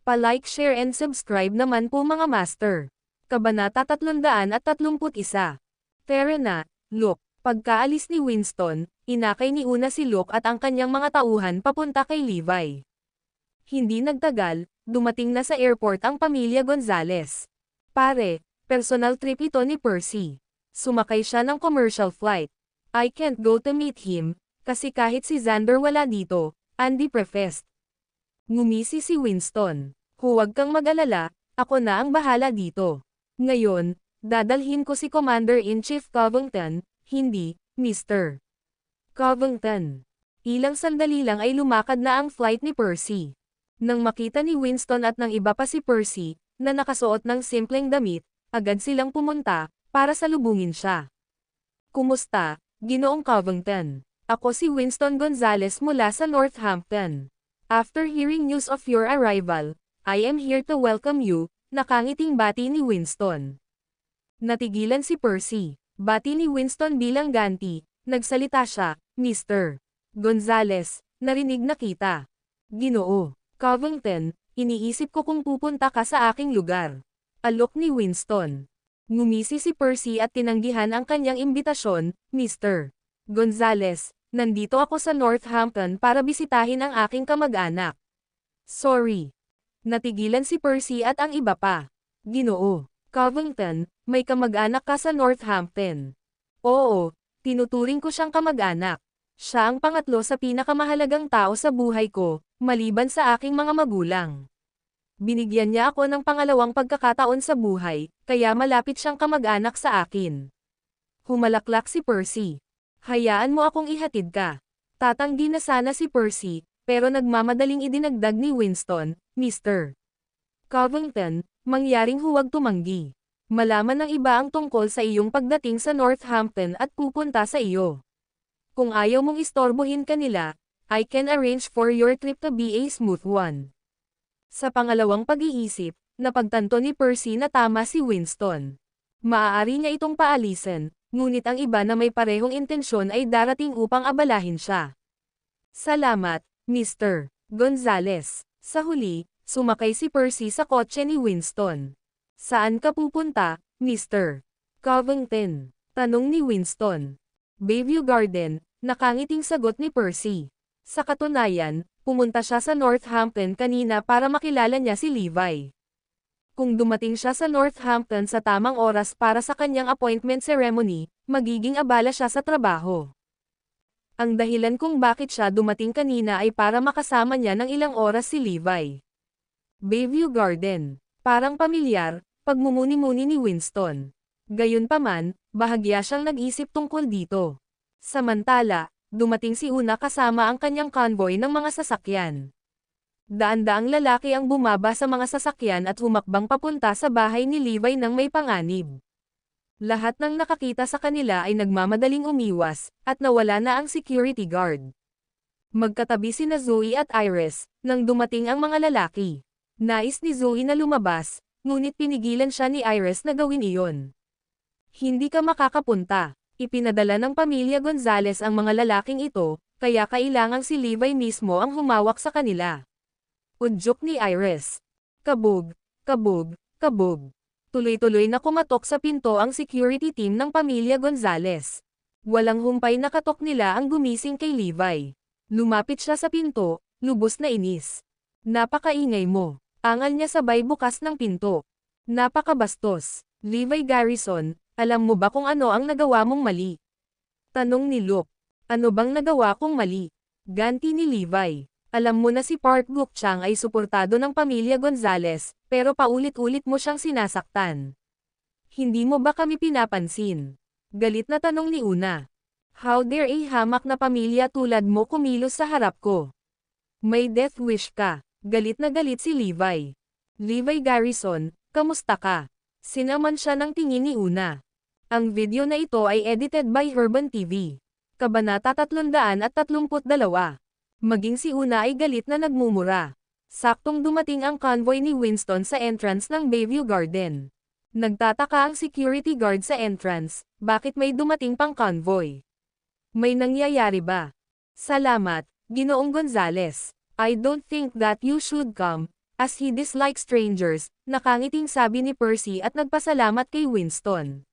Pa-like, share and subscribe naman po mga master. Kabanata 331. Tara na, Luke. Pagkaalis ni Winston, inakay ni Una si Luke at ang kanyang mga tauhan papunta kay Levi. Hindi nagtagal, dumating na sa airport ang pamilya Gonzales. Pare, personal trip ito ni Percy. Sumakay siya ng commercial flight. I can't go to meet him, kasi kahit si Xander wala dito, Andy prefest. Ngumisi si Winston. Huwag kang mag-alala, ako na ang bahala dito. Ngayon, dadalhin ko si Commander-in-Chief Covington, hindi, Mr. Covington. Ilang sandali lang ay lumakad na ang flight ni Percy. Nang makita ni Winston at ng iba pa si Percy, na nakasuot ng simpleng damit, agad silang pumunta, para salubungin siya. Kumusta, Ginoong Covington? Ako si Winston Gonzales mula sa Northampton. After hearing news of your arrival, I am here to welcome you, nakangiting bati ni Winston. Natigilan si Percy. Bati ni Winston bilang ganti, nagsalita siya, Mr. Gonzales, narinig na kita. Ginoo Covington, iniisip ko kung pupunta ka sa aking lugar. Alok ni Winston. Ngumisi si Percy at tinanggihan ang kanyang imbitasyon, Mr. Gonzales, nandito ako sa Northampton para bisitahin ang aking kamag-anak. Sorry. Natigilan si Percy at ang iba pa. Ginoo Covington, may kamag-anak ka sa Northampton. Oo, tinuturing ko siyang kamag-anak. Siya ang pangatlo sa pinakamahalagang tao sa buhay ko, maliban sa aking mga magulang. Binigyan niya ako ng pangalawang pagkakataon sa buhay, kaya malapit siyang kamag-anak sa akin. Humalaklak si Percy. Hayaan mo akong ihatid ka. Tatanggi na sana si Percy, pero nagmamadaling idinagdag ni Winston, Mr. Covington, mangyaring huwag tumanggi. Malaman ng iba ang tungkol sa iyong pagdating sa Northampton at pupunta sa iyo. Kung ayaw mong istorbohin kanila, I can arrange for your trip to be a smooth one. Sa pangalawang pag-iisip, napagtanto ni Percy na tama si Winston. Maaari niya itong paalisin, ngunit ang iba na may parehong intensyon ay darating upang abalahin siya. Salamat, Mr. Gonzales. Sa huli, sumakay si Percy sa kotse ni Winston. Saan ka pupunta, Mr. Covington? Tanong ni Winston. Bayview Garden, nakangiting sagot ni Percy. Sa katunayan, pumunta siya sa Northampton kanina para makilala niya si Levi. Kung dumating siya sa Northampton sa tamang oras para sa kanyang appointment ceremony, magiging abala siya sa trabaho. Ang dahilan kung bakit siya dumating kanina ay para makasama niya ng ilang oras si Levi. Bayview Garden. Parang pamilyar, pagmumuni-muni ni Winston. Gayunpaman, bahagya siyang nag-isip tungkol dito. Samantala, dumating si Una kasama ang kanyang convoy ng mga sasakyan. Daan-daang lalaki ang bumaba sa mga sasakyan at humakbang papunta sa bahay ni Levi nang may panganib. Lahat ng nakakita sa kanila ay nagmamadaling umiwas, at nawala na ang security guard. Magkatabi sina Zoe at Iris, nang dumating ang mga lalaki. Nais ni Zoe na lumabas, ngunit pinigilan siya ni Iris na gawin iyon. Hindi ka makakapunta. Ipinadala ng pamilya Gonzales ang mga lalaking ito, kaya kailangang si Levi mismo ang humawak sa kanila. Udyok ni Iris. Kabog, kabog, kabog. Tuloy-tuloy na kumatok sa pinto ang security team ng pamilya Gonzales. Walang humpay na katok nila ang gumising kay Levi. Lumapit siya sa pinto, lubos na inis. Napakaingay mo. Angal niya sabay bukas ng pinto. Napakabastos. Levi Garrison, alam mo ba kung ano ang nagawa mong mali? Tanong ni Luke. Ano bang nagawa kong mali? Ganti ni Levi. Alam mo na si Park Guk-chang ay suportado ng pamilya Gonzales, pero paulit-ulit mo siyang sinasaktan. Hindi mo ba kami pinapansin? Galit na tanong ni Una. How dare a hamak na pamilya tulad mo kumilos sa harap ko? May death wish ka. Galit na galit si Levi. Levi Garrison, kamusta ka? Sinaman siya ng tingin ni Una. Ang video na ito ay edited by Urban TV. Kabanata 332. Maging si Una ay galit na nagmumura. Saktong dumating ang convoy ni Winston sa entrance ng Bayview Garden. Nagtataka ang security guard sa entrance, bakit may dumating pang convoy? May nangyayari ba? Salamat, Ginoong Gonzales. I don't think that you should come. As he dislikes strangers, nakangiting sabi ni Percy at nagpasalamat kay Winston.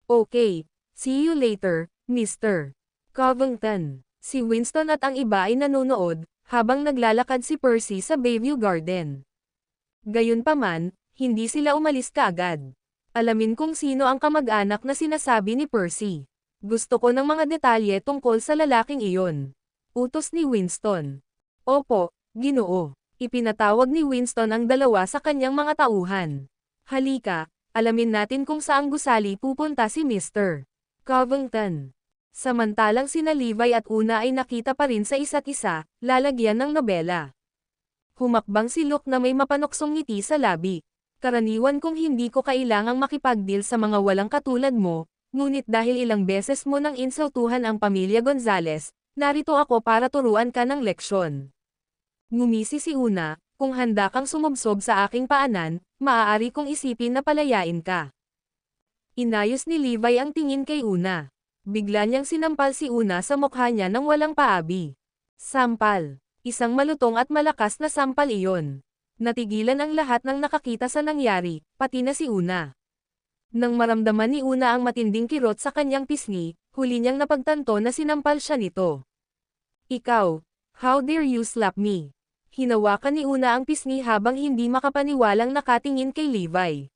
Okay, see you later, Mr. Covington. Si Winston at ang iba ay nanonood, habang naglalakad si Percy sa Bayview Garden. Gayunpaman, hindi sila umalis kaagad. Alamin kung sino ang kamag-anak na sinasabi ni Percy. Gusto ko ng mga detalye tungkol sa lalaking iyon. Utos ni Winston. Opo, Ginoo. Ipinatawag ni Winston ang dalawa sa kanyang mga tauhan. Halika, alamin natin kung saang gusali pupunta si Mr. Covington. Samantalang sina Levi at Una ay nakita pa rin sa isa't isa, lalagyan ng nobela. Humakbang si Luke na may mapanoksong ngiti sa labi. Karaniwan kung hindi ko kailangang makipagdeal sa mga walang katulad mo, ngunit dahil ilang beses mo nang insultuhan ang pamilya Gonzales, narito ako para turuan ka ng leksyon. Ngumisi si Una, kung handa kang sumubsob sa aking paanan, maaari kong isipin na palayain ka. Inayos ni Levi ang tingin kay Una. Bigla niyang sinampal si Una sa mukha niya nang walang paabi. Sampal. Isang malutong at malakas na sampal iyon. Natigilan ang lahat ng nakakita sa nangyari, pati na si Una. Nang maramdaman ni Una ang matinding kirot sa kanyang pisngi, huli niyang napagtanto na sinampal siya nito. Ikaw, how dare you slap me? Hinawakan ni Una ang pisngi habang hindi makapaniwalang nakatingin kay Levi.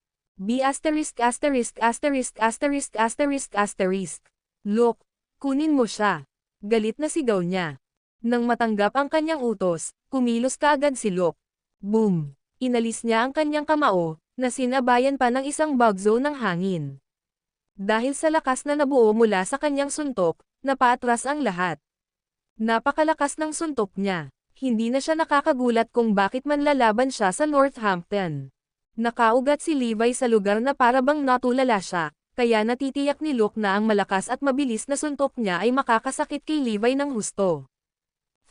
B*************************************************************************************************************************************************************************************************************************************************� Kunin mo siya. Galit na sigaw niya. Nang matanggap ang kanyang utos, kumilos kaagad si Luke. Boom! Inalis niya ang kanyang kamao, na sinabayan pa ng isang bagzo ng hangin. Dahil sa lakas na nabuo mula sa kanyang suntok, napaatras ang lahat. Napakalakas ng suntok niya. Hindi na siya nakakagulat kung bakit manlalaban siya sa Northampton. Nakaugat si Levi sa lugar na parabang natulala siya, kaya natitiyak ni Luke na ang malakas at mabilis na suntok niya ay makakasakit kay Levi ng husto.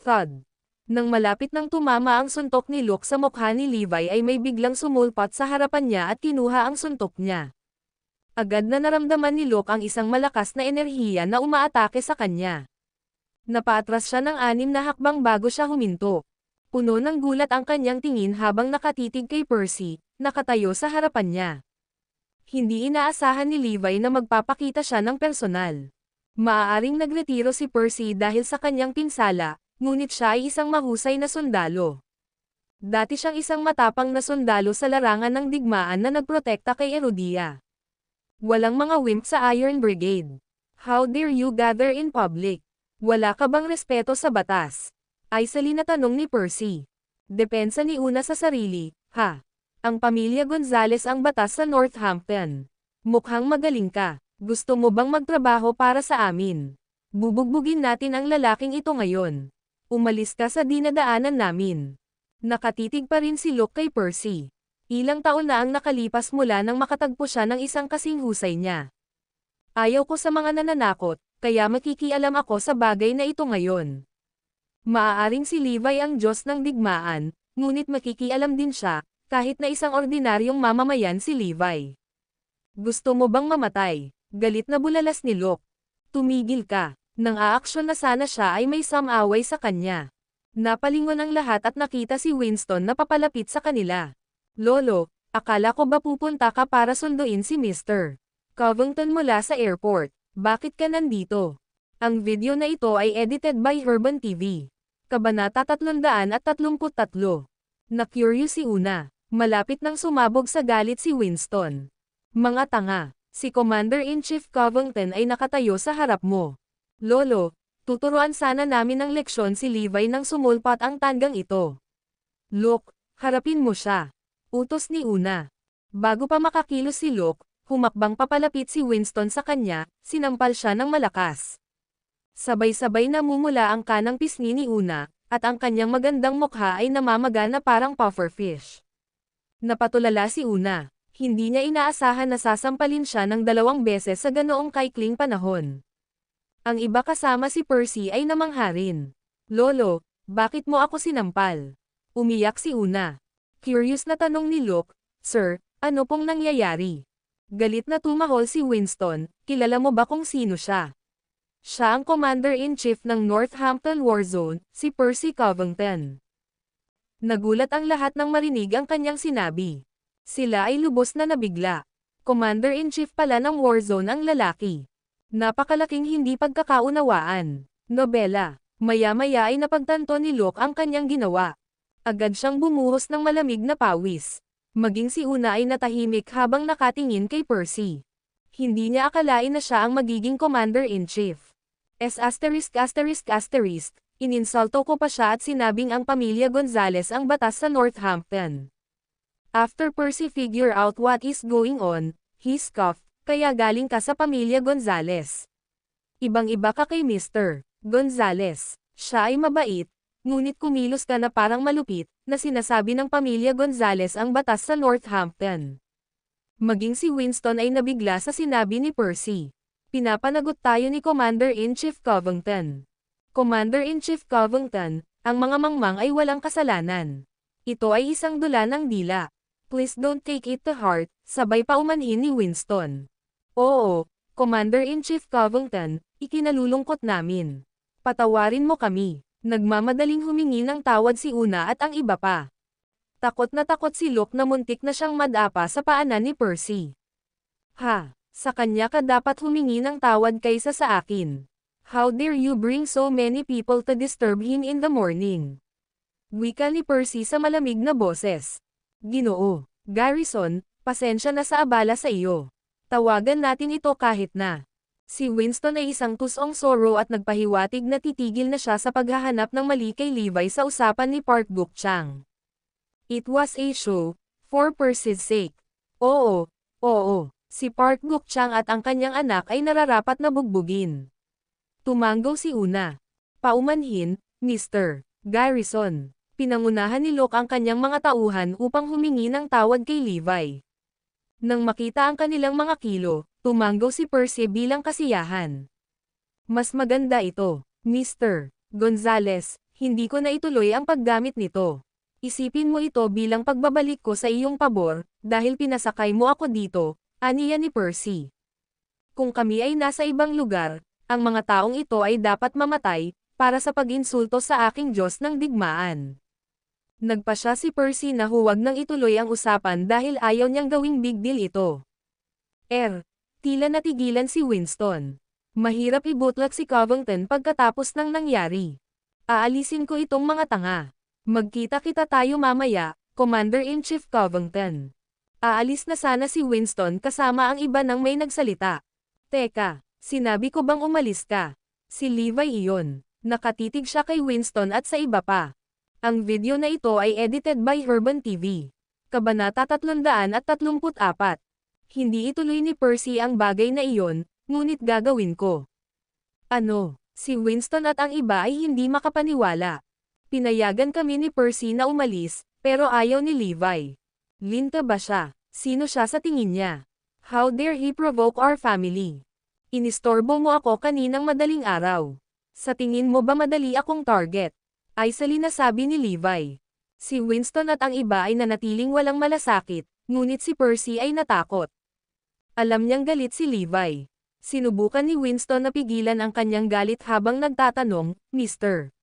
Thud. Nang malapit nang tumama ang suntok ni Luke sa mukha ni Levi ay may biglang sumulpat sa harapan niya at kinuha ang suntok niya. Agad na naramdaman ni Luke ang isang malakas na enerhiya na umaatake sa kanya. Napaatras siya ng 6 na hakbang bago siya huminto. Puno ng gulat ang kanyang tingin habang nakatitig kay Percy, nakatayo sa harapan niya. Hindi inaasahan ni Levi na magpapakita siya ng personal. Maaaring nagretiro si Percy dahil sa kanyang pinsala, ngunit siya ay isang mahusay na sundalo. Dati siyang isang matapang na sundalo sa larangan ng digmaan na nagprotekta kay Erudia. Walang mga wimp sa Iron Brigade. How dare you gather in public? Wala ka bang respeto sa batas? Ay sali na tanong ni Percy. Depensa ni Una sa sarili, ha? Ang pamilya Gonzales ang batas sa Northampton. Mukhang magaling ka. Gusto mo bang magtrabaho para sa amin? Bubugbugin natin ang lalaking ito ngayon. Umalis ka sa dinadaanan namin. Nakatitig pa rin si Luke kay Percy. Ilang taon na ang nakalipas mula nang makatagpo siya ng isang kasing husay niya. Ayaw ko sa mga nananakot, kaya makikialam ako sa bagay na ito ngayon. Maaaring si Levi ang Diyos ng digmaan, ngunit makikialam din siya, kahit na isang ordinaryong mamamayan si Levi. Gusto mo bang mamatay? Galit na bulalas ni Luke. Tumigil ka. Nang aaksyon na sana siya ay may samaway sa kanya. Napalingon ang lahat at nakita si Winston na papalapit sa kanila. Lolo, akala ko ba pupunta ka para sunduin si Mr. Covington mula sa airport? Bakit ka nandito? Ang video na ito ay edited by Herban TV. Kabanata 333. Na-curious si Una. Malapit nang sumabog sa galit si Winston. Mga tanga, si Commander-in-Chief Covington ay nakatayo sa harap mo. Lolo, tuturuan sana namin ng leksyon si Levi nang sumulpat ang tanggang ito. Luke, harapin mo siya. Utos ni Una. Bago pa makakilos si Luke, humakbang papalapit si Winston sa kanya, sinampal siya ng malakas. Sabay-sabay namumula ang kanang pisngi ni Una, at ang kanyang magandang mukha ay namamaga na parang pufferfish. Napatulala si Una. Hindi niya inaasahan na sasampalin siya ng 2 beses sa ganoong kaikling panahon. Ang iba kasama si Percy ay namangharin. Lolo, bakit mo ako sinampal? Umiyak si Una. Curious na tanong ni Luke, Sir, ano pong nangyayari? Galit na tumahol si Winston, kilala mo ba kung sino siya? Siya ang Commander-in-Chief ng Northampton War Zone, si Percy Covington. Nagulat ang lahat nang marinig ang kanyang sinabi. Sila ay lubos na nabigla. Commander-in-Chief pala ng Warzone ang lalaki. Napakalaking hindi pagkakaunawaan. Nobela. Maya-maya ay napagtanto ni Luke ang kanyang ginawa. Agad siyang bumuhos ng malamig na pawis. Maging si Una ay natahimik habang nakatingin kay Percy. Hindi niya akalain na siya ang magiging Commander-in-Chief. Ininsulto ko pa siya at sinabing ang pamilya Gonzales ang batas sa Northampton. After Percy figure out what is going on, he scoffed, kaya galing ka sa pamilya Gonzales. Ibang-iba ka kay Mr. Gonzales. Siya ay mabait, ngunit kumilos ka na parang malupit, na sinasabi ng pamilya Gonzales ang batas sa Northampton. Maging si Winston ay nabigla sa sinabi ni Percy. Pinapanagot tayo ni Commander-in-Chief Covington. Commander-in-Chief Covington, ang mga mangmang ay walang kasalanan. Ito ay isang dula ng dila. Please don't take it to heart, sabay pa umanhin ni Winston. Oo, Commander-in-Chief Covington, ikinalulungkot namin. Patawarin mo kami. Nagmamadaling humingi ng tawad si Una at ang iba pa. Takot na takot si Luke na muntik na siyang madapa sa paanan ni Percy. Ha, sa kanya ka dapat humingi ng tawad kaysa sa akin. How dare you bring so many people to disturb him in the morning? Wika ni Percy sa malamig na boses. Ginoo, Garrison, pasensya na sa abala sa iyo. Tawagan natin ito kahit na. Si Winston ay isang tusong sorrow at nagpahiwatig na titigil na siya sa paghahanap ng mali kay Levi sa usapan ni Park Buk-chang. It was a show, for Percy's sake. Oo, si Park Buk-chang at ang kanyang anak ay nararapat na bugbugin. Tumanggaw si Una. Paumanhin, Mr. Garrison. Pinangunahan ni Luke ang kanyang mga tauhan upang humingi ng tawad kay Levi. Nang makita ang kanilang mga kilo, tumanggaw si Percy bilang kasiyahan. Mas maganda ito, Mr. Gonzales, hindi ko na ituloy ang paggamit nito. Isipin mo ito bilang pagbabalik ko sa iyong pabor, dahil pinasakay mo ako dito, aniya ni Percy. Kung kami ay nasa ibang lugar, ang mga taong ito ay dapat mamatay, para sa pag-insulto sa aking Diyos ng digmaan. Nagpasya si Percy na huwag nang ituloy ang usapan dahil ayaw niyang gawing big deal ito. Tila natigilan si Winston. Mahirap ibutlak si Covington pagkatapos ng nangyari. Aalisin ko itong mga tanga. Magkita-kita tayo mamaya, Commander-in-Chief Covington. Aalis na sana si Winston kasama ang iba nang may nagsalita. Teka. Sinabi ko bang umalis ka? Si Levi iyon. Nakatitig siya kay Winston at sa iba pa. Ang video na ito ay edited by Herban TV. Kabanata 334. Hindi ituloy ni Percy ang bagay na iyon, ngunit gagawin ko. Ano? Si Winston at ang iba ay hindi makapaniwala. Pinayagan kami ni Percy na umalis, pero ayaw ni Levi. Linta ba siya? Sino siya sa tingin niya? How dare he provoke our family? Inistorbo mo ako kaninang madaling araw. Sa tingin mo ba madali akong target? Ay salina sabi ni Levi. Si Winston at ang iba ay nanatiling walang malasakit, ngunit si Percy ay natakot. Alam niyang galit si Levi. Sinubukan ni Winston na pigilan ang kanyang galit habang nagtatanong, Mr.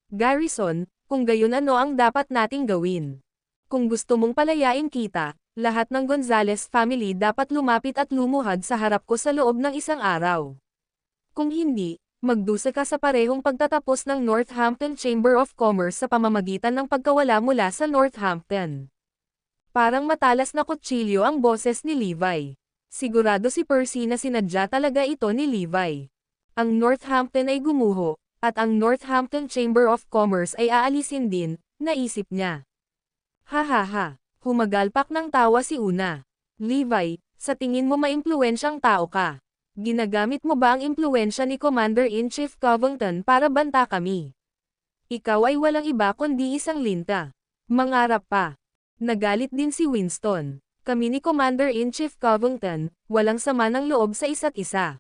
Garrison, kung gayon ano ang dapat nating gawin? Kung gusto mong palayain kita, lahat ng Gonzales family dapat lumapit at lumuhad sa harap ko sa loob ng isang araw. Kung hindi, magdusa ka sa parehong pagtatapos ng Northampton Chamber of Commerce sa pamamagitan ng pagkawala mula sa Northampton. Parang matalas na kutsilyo ang boses ni Levi. Sigurado si Percy na sinadya talaga ito ni Levi. Ang Northampton ay gumuho, at ang Northampton Chamber of Commerce ay aalisin din, naisip niya. Ha. Humagalpak ng tawa si Una. Levi, sa tingin mo maimpluwensyang tao ka. Ginagamit mo ba ang impluwensya ni Commander-in-Chief Covington para banta kami? Ikaw ay walang iba kundi isang linta. Mangarap pa. Nagalit din si Winston. Kami ni Commander-in-Chief Covington, walang sama ng loob sa isa't isa.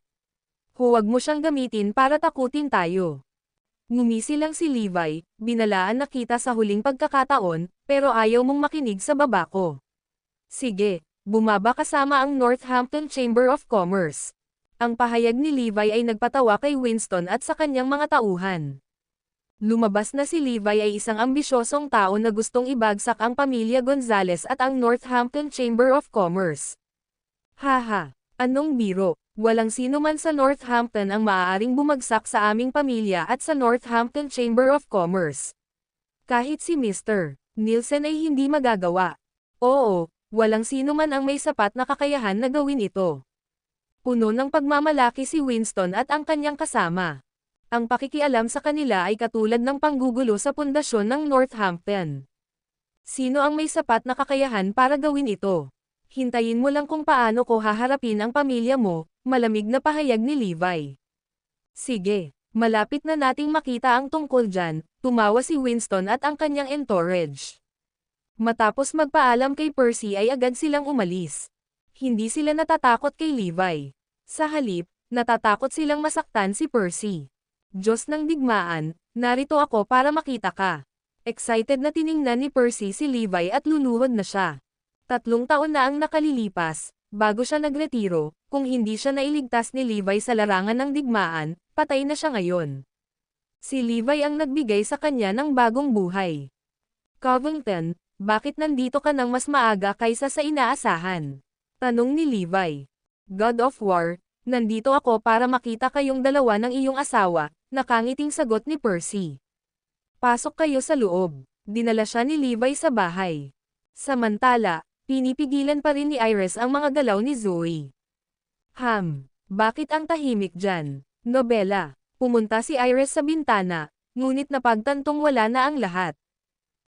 Huwag mo siyang gamitin para takutin tayo. Ngumisi lang si Levi, binalaan na kita sa huling pagkakataon, pero ayaw mong makinig sa baba ko. Sige, bumaba kasama ang Northampton Chamber of Commerce. Ang pahayag ni Levi ay nagpatawa kay Winston at sa kanyang mga tauhan. Lumabas na si Levi ay isang ambisyosong tao na gustong ibagsak ang pamilya Gonzales at ang Northampton Chamber of Commerce. Haha, anong biro? Walang sino man sa Northampton ang maaaring bumagsak sa aming pamilya at sa Northampton Chamber of Commerce. Kahit si Mr. Nielsen ay hindi magagawa. Oo, walang sino man ang may sapat na kakayahan na gawin ito. Puno ng pagmamalaki si Winston at ang kanyang kasama. Ang pakikialam sa kanila ay katulad ng panggugulo sa pundasyon ng Northampton. Sino ang may sapat na kakayahan para gawin ito? Hintayin mo lang kung paano ko haharapin ang pamilya mo, malamig na pahayag ni Levi. Sige, malapit na nating makita ang tungkol dyan, tumawa si Winston at ang kanyang entourage. Matapos magpaalam kay Percy ay agad silang umalis. Hindi sila natatakot kay Levi. Sa halip, natatakot silang masaktan si Percy. Diyos ng digmaan, narito ako para makita ka. Excited na tiningnan ni Percy si Levi at luluhod na siya. 3 taon na ang nakalilipas, bago siya nagretiro, kung hindi siya nailigtas ni Levi sa larangan ng digmaan, patay na siya ngayon. Si Levi ang nagbigay sa kanya ng bagong buhay. Covington, bakit nandito ka nang mas maaga kaysa sa inaasahan? Tanong ni Levi. God of War, nandito ako para makita kayong dalawa ng iyong asawa, nakangiting sagot ni Percy. Pasok kayo sa loob. Dinala siya ni Levi sa bahay. Samantala, pinipigilan pa rin ni Iris ang mga galaw ni Zoe. Bakit ang tahimik dyan? Nobela. Pumunta si Iris sa bintana, ngunit napagtantong wala na ang lahat.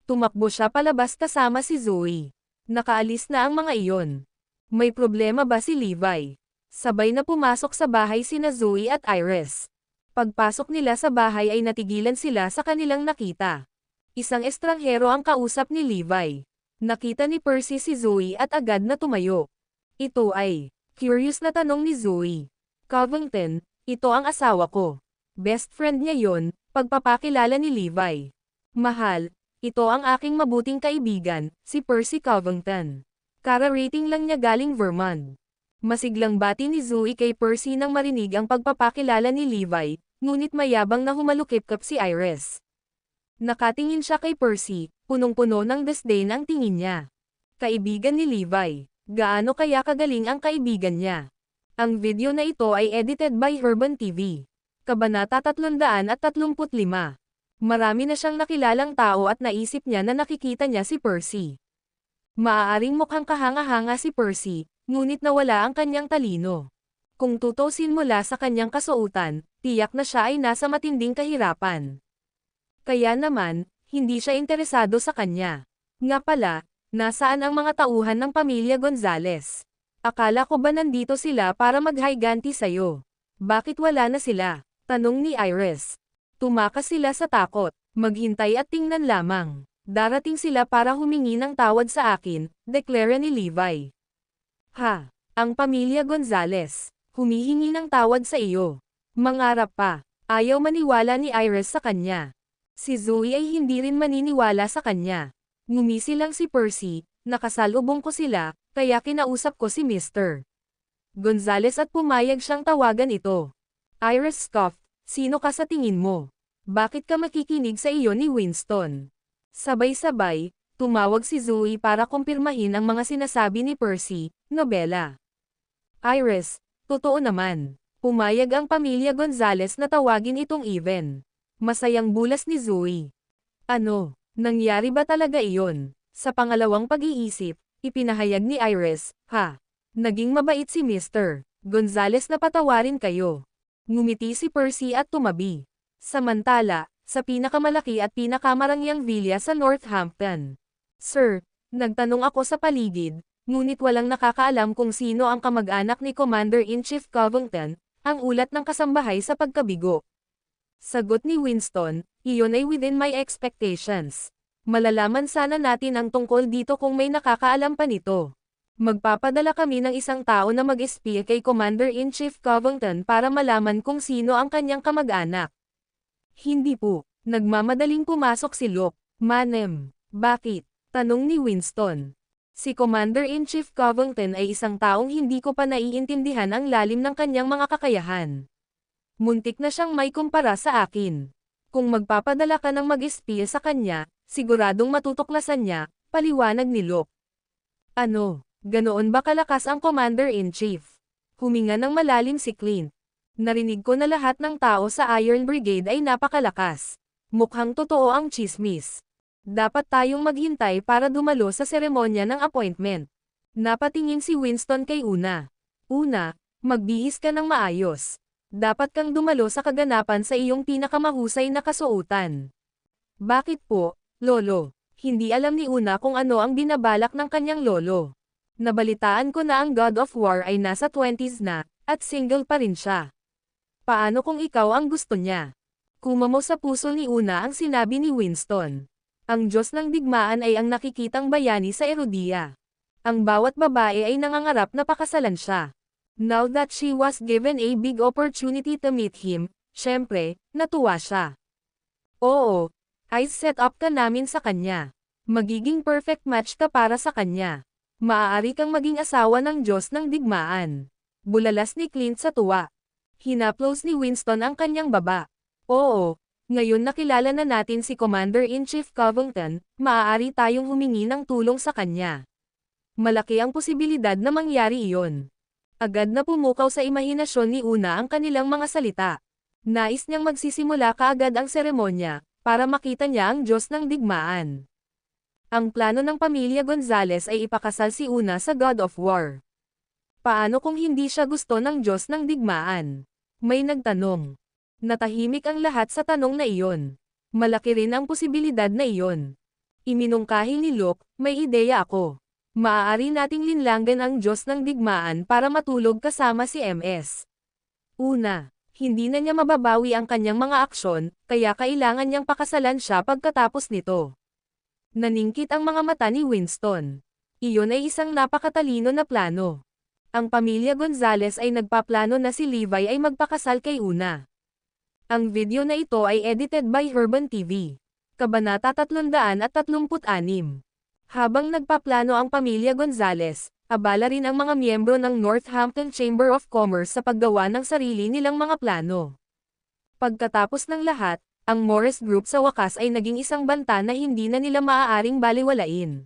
Tumakbo siya palabas kasama si Zoe. Nakaalis na ang mga iyon. May problema ba si Levi? Sabay na pumasok sa bahay sina Zoe at Iris. Pagpasok nila sa bahay ay natigilan sila sa kanilang nakita. Isang estranghero ang kausap ni Levi. Nakita ni Percy si Zoe at agad na tumayo. Ito ay, curious na tanong ni Zoe. Covington, ito ang asawa ko. Best friend niya yon, pagpapakilala ni Levi. Mahal, ito ang aking mabuting kaibigan, si Percy Covington. Kara-rating lang niya galing Vermont. Masiglang bati ni Zoe kay Percy nang marinig ang pagpapakilala ni Levi, ngunit mayabang na humalukip-kap si Iris. Nakatingin siya kay Percy, punong-puno ng disdain ang tingin niya. Kaibigan ni Levi, gaano kaya kagaling ang kaibigan niya? Ang video na ito ay edited by Urban TV. Kabanata 335. Marami na siyang nakilalang tao at naisip niya na nakikita niya si Percy. Maaaring mukhang kahanga-hanga si Percy, ngunit nawala ang kanyang talino. Kung tutusin mula sa kanyang kasuotan, tiyak na siya ay nasa matinding kahirapan. Kaya naman, hindi siya interesado sa kanya. Nga pala, nasaan ang mga tauhan ng pamilya Gonzales? Akala ko ba nandito sila para maghayganti sa'yo? Bakit wala na sila? Tanong ni Iris. Tumakas sila sa takot, maghintay at tingnan lamang. Darating sila para humingi ng tawad sa akin, deklara ni Levi. Ang pamilya Gonzales, humihingi ng tawad sa iyo. Mangarap pa, ayaw maniwala ni Iris sa kanya. Si Zoe ay hindi rin maniniwala sa kanya. Ngumisi lang si Percy, nakasalubong ko sila, kaya kinausap ko si Mr. Gonzales at pumayag siyang tawagan ito. Iris scoffed, sino ka sa tingin mo? Bakit ka makikinig sa iyo ni Winston? Sabay-sabay, tumawag si Zoe para kumpirmahin ang mga sinasabi ni Percy, Nobela. Iris, totoo naman. Pumayag ang pamilya Gonzales na tawagin itong Even. Masayang bulas ni Zoe. Ano, nangyari ba talaga iyon? Sa pangalawang pag-iisip, ipinahayag ni Iris, naging mabait si Mr. Gonzales na patawarin kayo. Ngumiti si Percy at tumabi. Samantala, sa pinakamalaki at pinakamarangyang villa sa Northampton. Sir, nagtanong ako sa paligid, ngunit walang nakakaalam kung sino ang kamag-anak ni Commander-in-Chief Covington, ang ulat ng kasambahay sa pagkabigo. Sagot ni Winston, iyon ay within my expectations. Malalaman sana natin ang tungkol dito kung may nakakaalam pa nito. Magpapadala kami ng isang tao na mag-espiya kay Commander-in-Chief Covington para malaman kung sino ang kanyang kamag-anak. Hindi po. Nagmamadaling pumasok si Luke. Manem. Bakit? Tanong ni Winston. Si Commander-in-Chief Covington ay isang taong hindi ko pa naiintindihan ang lalim ng kanyang mga kakayahan. Muntik na siyang may kumpara sa akin. Kung magpapadala ka ng mag-espiya sa kanya, siguradong matutuklasan niya, paliwanag ni Luke. Ano, ganoon ba kalakas ang Commander-in-Chief? Huminga ng malalim si Clint. Narinig ko na lahat ng tao sa Iron Brigade ay napakalakas. Mukhang totoo ang chismis. Dapat tayong maghintay para dumalo sa seremonya ng appointment. Napatingin si Winston kay Una. Una, magbihis ka ng maayos. Dapat kang dumalo sa kaganapan sa iyong pinakamahusay na kasuotan. Bakit po, Lolo? Hindi alam ni Una kung ano ang binabalak ng kanyang lolo. Nabalitaan ko na ang God of War ay nasa 20s na, at single pa rin siya. Paano kung ikaw ang gusto niya? Kumamo sa puso ni Una ang sinabi ni Winston. Ang Diyos ng digmaan ay ang nakikitang bayani sa Erudia. Ang bawat babae ay nangangarap na pakasalan siya. Now that she was given a big opportunity to meet him, syempre, natuwa siya. Oo, ay set up ka namin sa kanya. Magiging perfect match ka para sa kanya. Maaari kang maging asawa ng Diyos ng digmaan. Bulalas ni Clint sa tuwa. Hinaplos ni Winston ang kanyang baba. Oo, ngayon nakilala na natin si Commander-in-Chief Covington, maaari tayong humingi ng tulong sa kanya. Malaki ang posibilidad na mangyari iyon. Agad na pumukaw sa imahinasyon ni Una ang kanilang mga salita. Nais niyang magsisimula kaagad ang seremonya, para makita niya ang Diyos ng digmaan. Ang plano ng pamilya Gonzales ay ipakasal si Una sa God of War. Paano kung hindi siya gusto ng Diyos ng digmaan? May nagtanong. Natahimik ang lahat sa tanong na iyon. Malaki rin ang posibilidad na iyon. Iminungkahi ni Luke, may ideya ako. Maaari nating linlangan ang Diyos ng digmaan para matulog kasama si MS. Una, hindi na niya mababawi ang kanyang mga aksyon, kaya kailangan niyang pakasalan siya pagkatapos nito. Naningkit ang mga mata ni Winston. Iyon ay isang napakatalino na plano. Ang pamilya Gonzales ay nagpaplano na si Levi ay magpakasal kay Una. Ang video na ito ay edited by Urban TV. Kabanata 336. Habang nagpaplano ang pamilya Gonzales, abala rin ang mga miyembro ng Northampton Chamber of Commerce sa paggawa ng sarili nilang mga plano. Pagkatapos ng lahat, ang Morris Group sa wakas ay naging isang banta na hindi na nila maaaring baliwalain.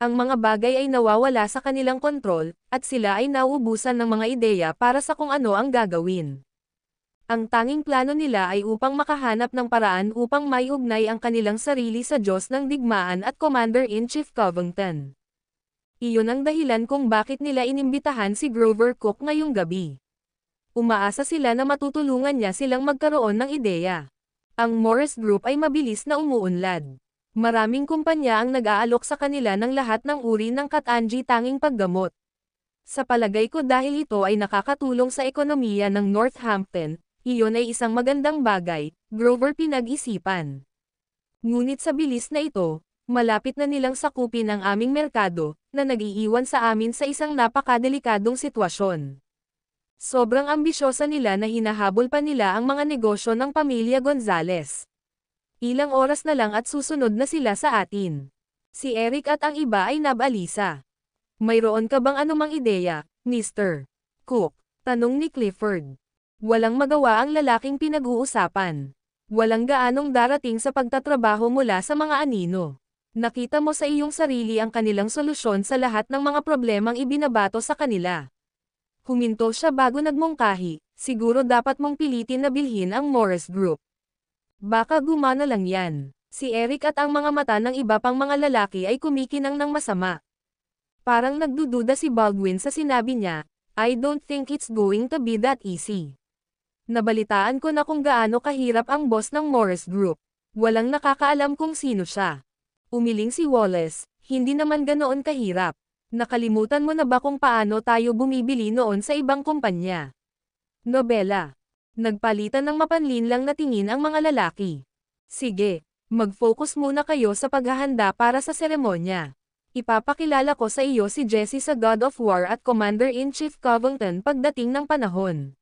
Ang mga bagay ay nawawala sa kanilang kontrol, at sila ay nauubusan ng mga ideya para sa kung ano ang gagawin. Ang tanging plano nila ay upang makahanap ng paraan upang maiugnay ang kanilang sarili sa Diyos ng digmaan at Commander-in-Chief Covington. Iyon ang dahilan kung bakit nila inimbitahan si Grover Cook ngayong gabi. Umaasa sila na matutulungan niya silang magkaroon ng ideya. Ang Morris Group ay mabilis na umuunlad. Maraming kumpanya ang nag-aalok sa kanila ng lahat ng uri ng Katanji tanging paggamot. Sa palagay ko dahil ito ay nakakatulong sa ekonomiya ng Northampton, iyon ay isang magandang bagay, Grover pinag-isipan. Ngunit sa bilis na ito, malapit na nilang sakupin ang aming merkado, na nag-iiwan sa amin sa isang napakadelikadong sitwasyon. Sobrang ambisyosa nila na hinahabol pa nila ang mga negosyo ng pamilya Gonzales. Ilang oras na lang at susunod na sila sa atin. Si Eric at ang iba ay nabalisa. Mayroon ka bang anumang ideya, Mr. Cook? Tanong ni Clifford. Walang magawa ang lalaking pinag-uusapan. Walang gaanong darating sa pagtatrabaho mula sa mga anino. Nakita mo sa iyong sarili ang kanilang solusyon sa lahat ng mga problemang ibinabato sa kanila. Huminto siya bago nagmungkahi, siguro dapat mong pilitin na bilhin ang Morris Group. Baka gumana lang yan. Si Eric at ang mga mata ng iba pang mga lalaki ay kumikinang ng masama. Parang nagdududa si Baldwin sa sinabi niya, I don't think it's going to be that easy. Nabalitaan ko na kung gaano kahirap ang boss ng Morris Group. Walang nakakaalam kung sino siya. Umiling si Wallace, hindi naman ganoon kahirap. Nakalimutan mo na ba kung paano tayo bumibili noon sa ibang kumpanya? Nobela. Nagpalitan ng mapanlinlang na tingin ang mga lalaki. Sige, mag-focus muna kayo sa paghahanda para sa seremonya. Ipapakilala ko sa iyo si Jesse sa God of War at Commander-in-Chief Covington pagdating ng panahon.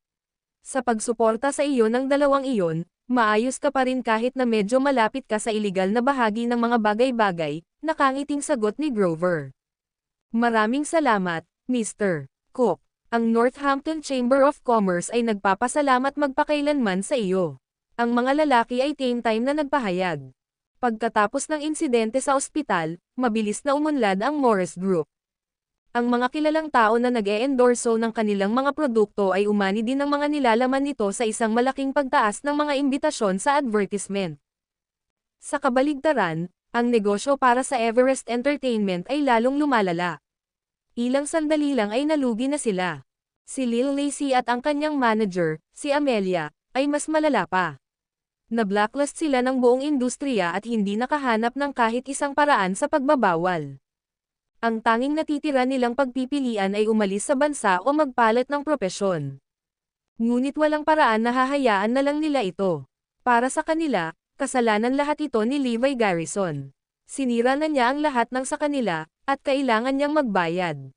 Sa pagsuporta sa iyo ng dalawang iyon, maayos ka pa rin kahit na medyo malapit ka sa iligal na bahagi ng mga bagay-bagay, nakangiting sagot ni Grover. Maraming salamat, Mr. Cook. Ang Northampton Chamber of Commerce ay nagpapasalamat magpakailanman sa iyo. Ang mga lalaki ay same time na nagpahayag. Pagkatapos ng insidente sa ospital, mabilis na umunlad ang Morris Group. Ang mga kilalang tao na nag-e-endorso ng kanilang mga produkto ay umani din ng mga nilalaman nito sa isang malaking pagtaas ng mga imbitasyon sa advertisement. Sa kabaligtaran, ang negosyo para sa Everest Entertainment ay lalong lumalala. Ilang sandali lang ay nalugi na sila. Si Lil Lacy at ang kanyang manager, si Amelia, ay mas malala pa. Na-blacklist sila ng buong industriya at hindi nakahanap ng kahit isang paraan sa pagbabawal. Ang tanging natitira nilang pagpipilian ay umalis sa bansa o magpalit ng propesyon. Ngunit walang paraan na hahayaan na lang nila ito. Para sa kanila, kasalanan lahat ito ni Levi Garrison. Sinira na niya ang lahat ng sa kanila, at kailangan niyang magbayad.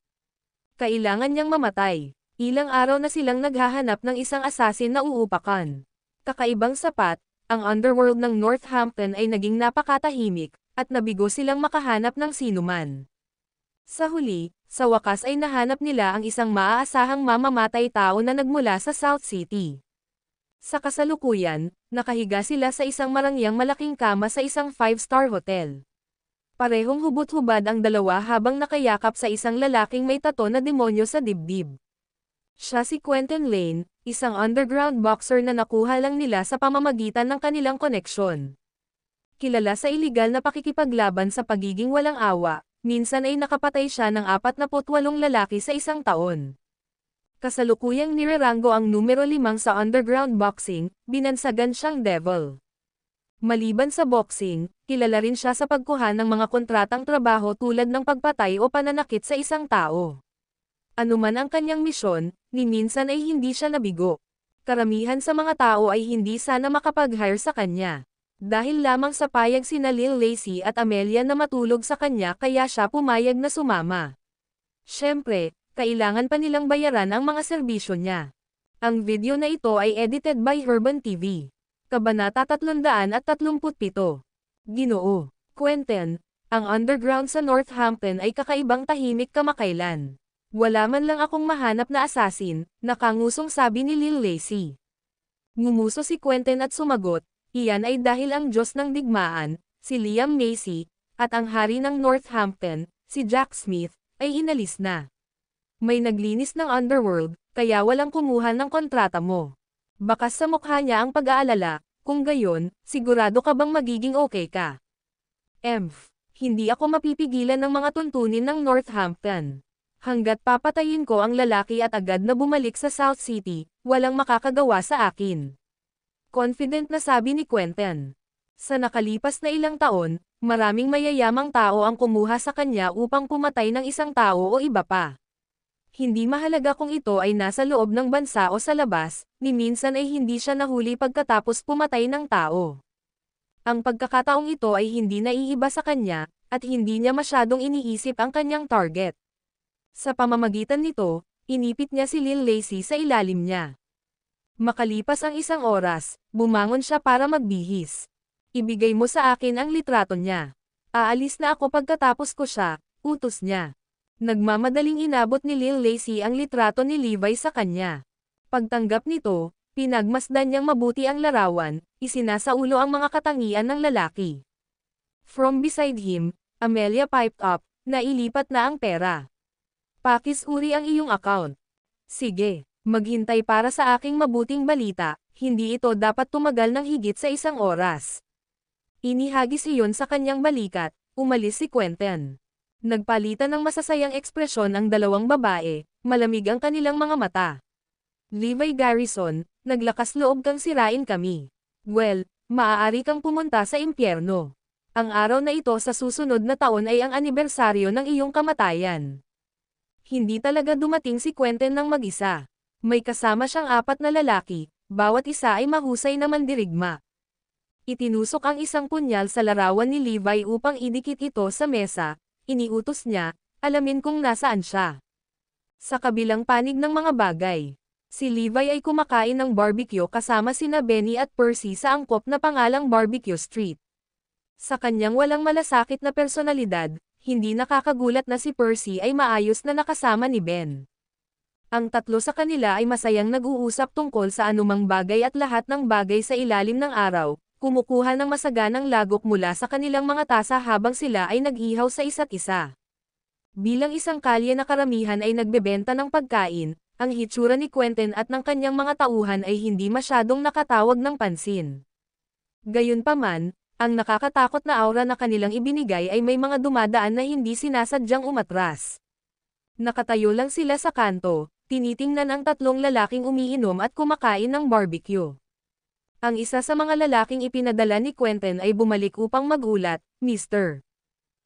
Kailangan niyang mamatay. Ilang araw na silang naghahanap ng isang asasin na uupakan. Kakaibang sapat, ang underworld ng Northampton ay naging napakatahimik, at nabigo silang makahanap ng sinuman. Sa huli, sa wakas ay nahanap nila ang isang maaasahang mamamatay tao na nagmula sa South City. Sa kasalukuyan, nakahiga sila sa isang marangyang malaking kama sa isang 5-star hotel. Parehong hubot-hubad ang dalawa habang nakayakap sa isang lalaking may tato na demonyo sa dibdib. Siya si Quentin Lane, isang underground boxer na nakuha lang nila sa pamamagitan ng kanilang koneksyon. Kilala sa iligal na pakikipaglaban sa pagiging walang awa, minsan ay nakapatay siya ng 48 lalaki sa isang taon. Kasalukuyang nirerango ang numero 5 sa underground boxing, binansagan siyang devil. Maliban sa boxing, kilala rin siya sa pagkuha ng mga kontratang trabaho tulad ng pagpatay o pananakit sa isang tao. Anuman ang kanyang misyon, ni minsan ay hindi siya nabigo. Karamihan sa mga tao ay hindi sana makapag-hire sa kanya. Dahil lamang sa payag sina Lil Lacy at Amelia na matulog sa kanya kaya siya pumayag na sumama. Siyempre, kailangan pa nilang bayaran ang mga serbisyo niya. Ang video na ito ay edited by Herban TV. Kabanata 337. Ginoo, Quentin, ang underground sa Northampton ay kakaibang tahimik kamakailan. Wala man lang akong mahanap na asasin, nakangusong sabi ni Lil Lacy. Ngumuso si Quentin at sumagot, iyan ay dahil ang Diyos ng digmaan, si Liam Macy, at ang hari ng Northampton, si Jack Smith, ay inalis na. May naglinis ng underworld, kaya walang kumuha ng kontrata mo. Bakas sa mukha niya ang pag-aalala, kung gayon, sigurado ka bang magiging okay ka? Hindi ako mapipigilan ng mga tuntunin ng Northampton. Hanggat papatayin ko ang lalaki at agad na bumalik sa South City, walang makakagawa sa akin. Confident na sabi ni Quentin. Sa nakalipas na ilang taon, maraming mayayamang tao ang kumuha sa kanya upang pumatay ng isang tao o iba pa. Hindi mahalaga kung ito ay nasa loob ng bansa o sa labas, ni minsan ay hindi siya nahuli pagkatapos pumatay ng tao. Ang pagkakataong ito ay hindi naiiba sa kanya, at hindi niya masyadong iniisip ang kanyang target. Sa pamamagitan nito, inipit niya si Lil Lacy sa ilalim niya. Makalipas ang isang oras, bumangon siya para magbihis. Ibigay mo sa akin ang litrato niya. Aalis na ako pagkatapos ko siya, utos niya. Nagmamadaling inabot ni Lil Lacy ang litrato ni Levi sa kanya. Pagtanggap nito, pinagmasdan niyang mabuti ang larawan, isinasaulo ang mga katangian ng lalaki. From beside him, Amelia piped up, na ilipat na ang pera. Pakisuri ang iyong account. Sige, maghintay para sa aking mabuting balita, hindi ito dapat tumagal ng higit sa 1 oras. Inihagis iyon sa kanyang balikat, umalis si Quentin. Nagpalitan ng masasayang ekspresyon ang dalawang babae, malamig ang kanilang mga mata. Levi Garrison, naglakas loob kang sirain kami. Well, maaari kang pumunta sa impyerno. Ang araw na ito sa susunod na taon ay ang anibersaryo ng iyong kamatayan. Hindi talaga dumating si Quentin ng mag-isa. May kasama siyang 4 na lalaki, bawat isa ay mahusay na mandirigma. Itinusok ang isang punyal sa larawan ni Levi upang idikit ito sa mesa, iniutos niya, alamin kung nasaan siya. Sa kabilang panig ng mga bagay, si Levi ay kumakain ng barbecue kasama sina Benny at Percy sa angkop na pangalang Barbecue Street. Sa kanyang walang malasakit na personalidad, hindi nakakagulat na si Percy ay maayos na nakasama ni Ben. Ang tatlo sa kanila ay masayang nag-uusap tungkol sa anumang bagay at lahat ng bagay sa ilalim ng araw, kumukuha ng masaganang lagok mula sa kanilang mga tasa habang sila ay nag-ihaw sa isa't isa. Bilang isang kalye na karamihan ay nagbebenta ng pagkain, ang hitsura ni Quentin at ng kanyang mga tauhan ay hindi masyadong nakatawag ng pansin. Gayunpaman, ang nakakatakot na aura na kanilang ibinigay ay may mga dumadaan na hindi sinasadyang umatras. Nakatayo lang sila sa kanto, tinitingnan ang tatlong lalaking umiinom at kumakain ng barbecue. Ang isa sa mga lalaking ipinadala ni Quentin ay bumalik upang magulat, Mr.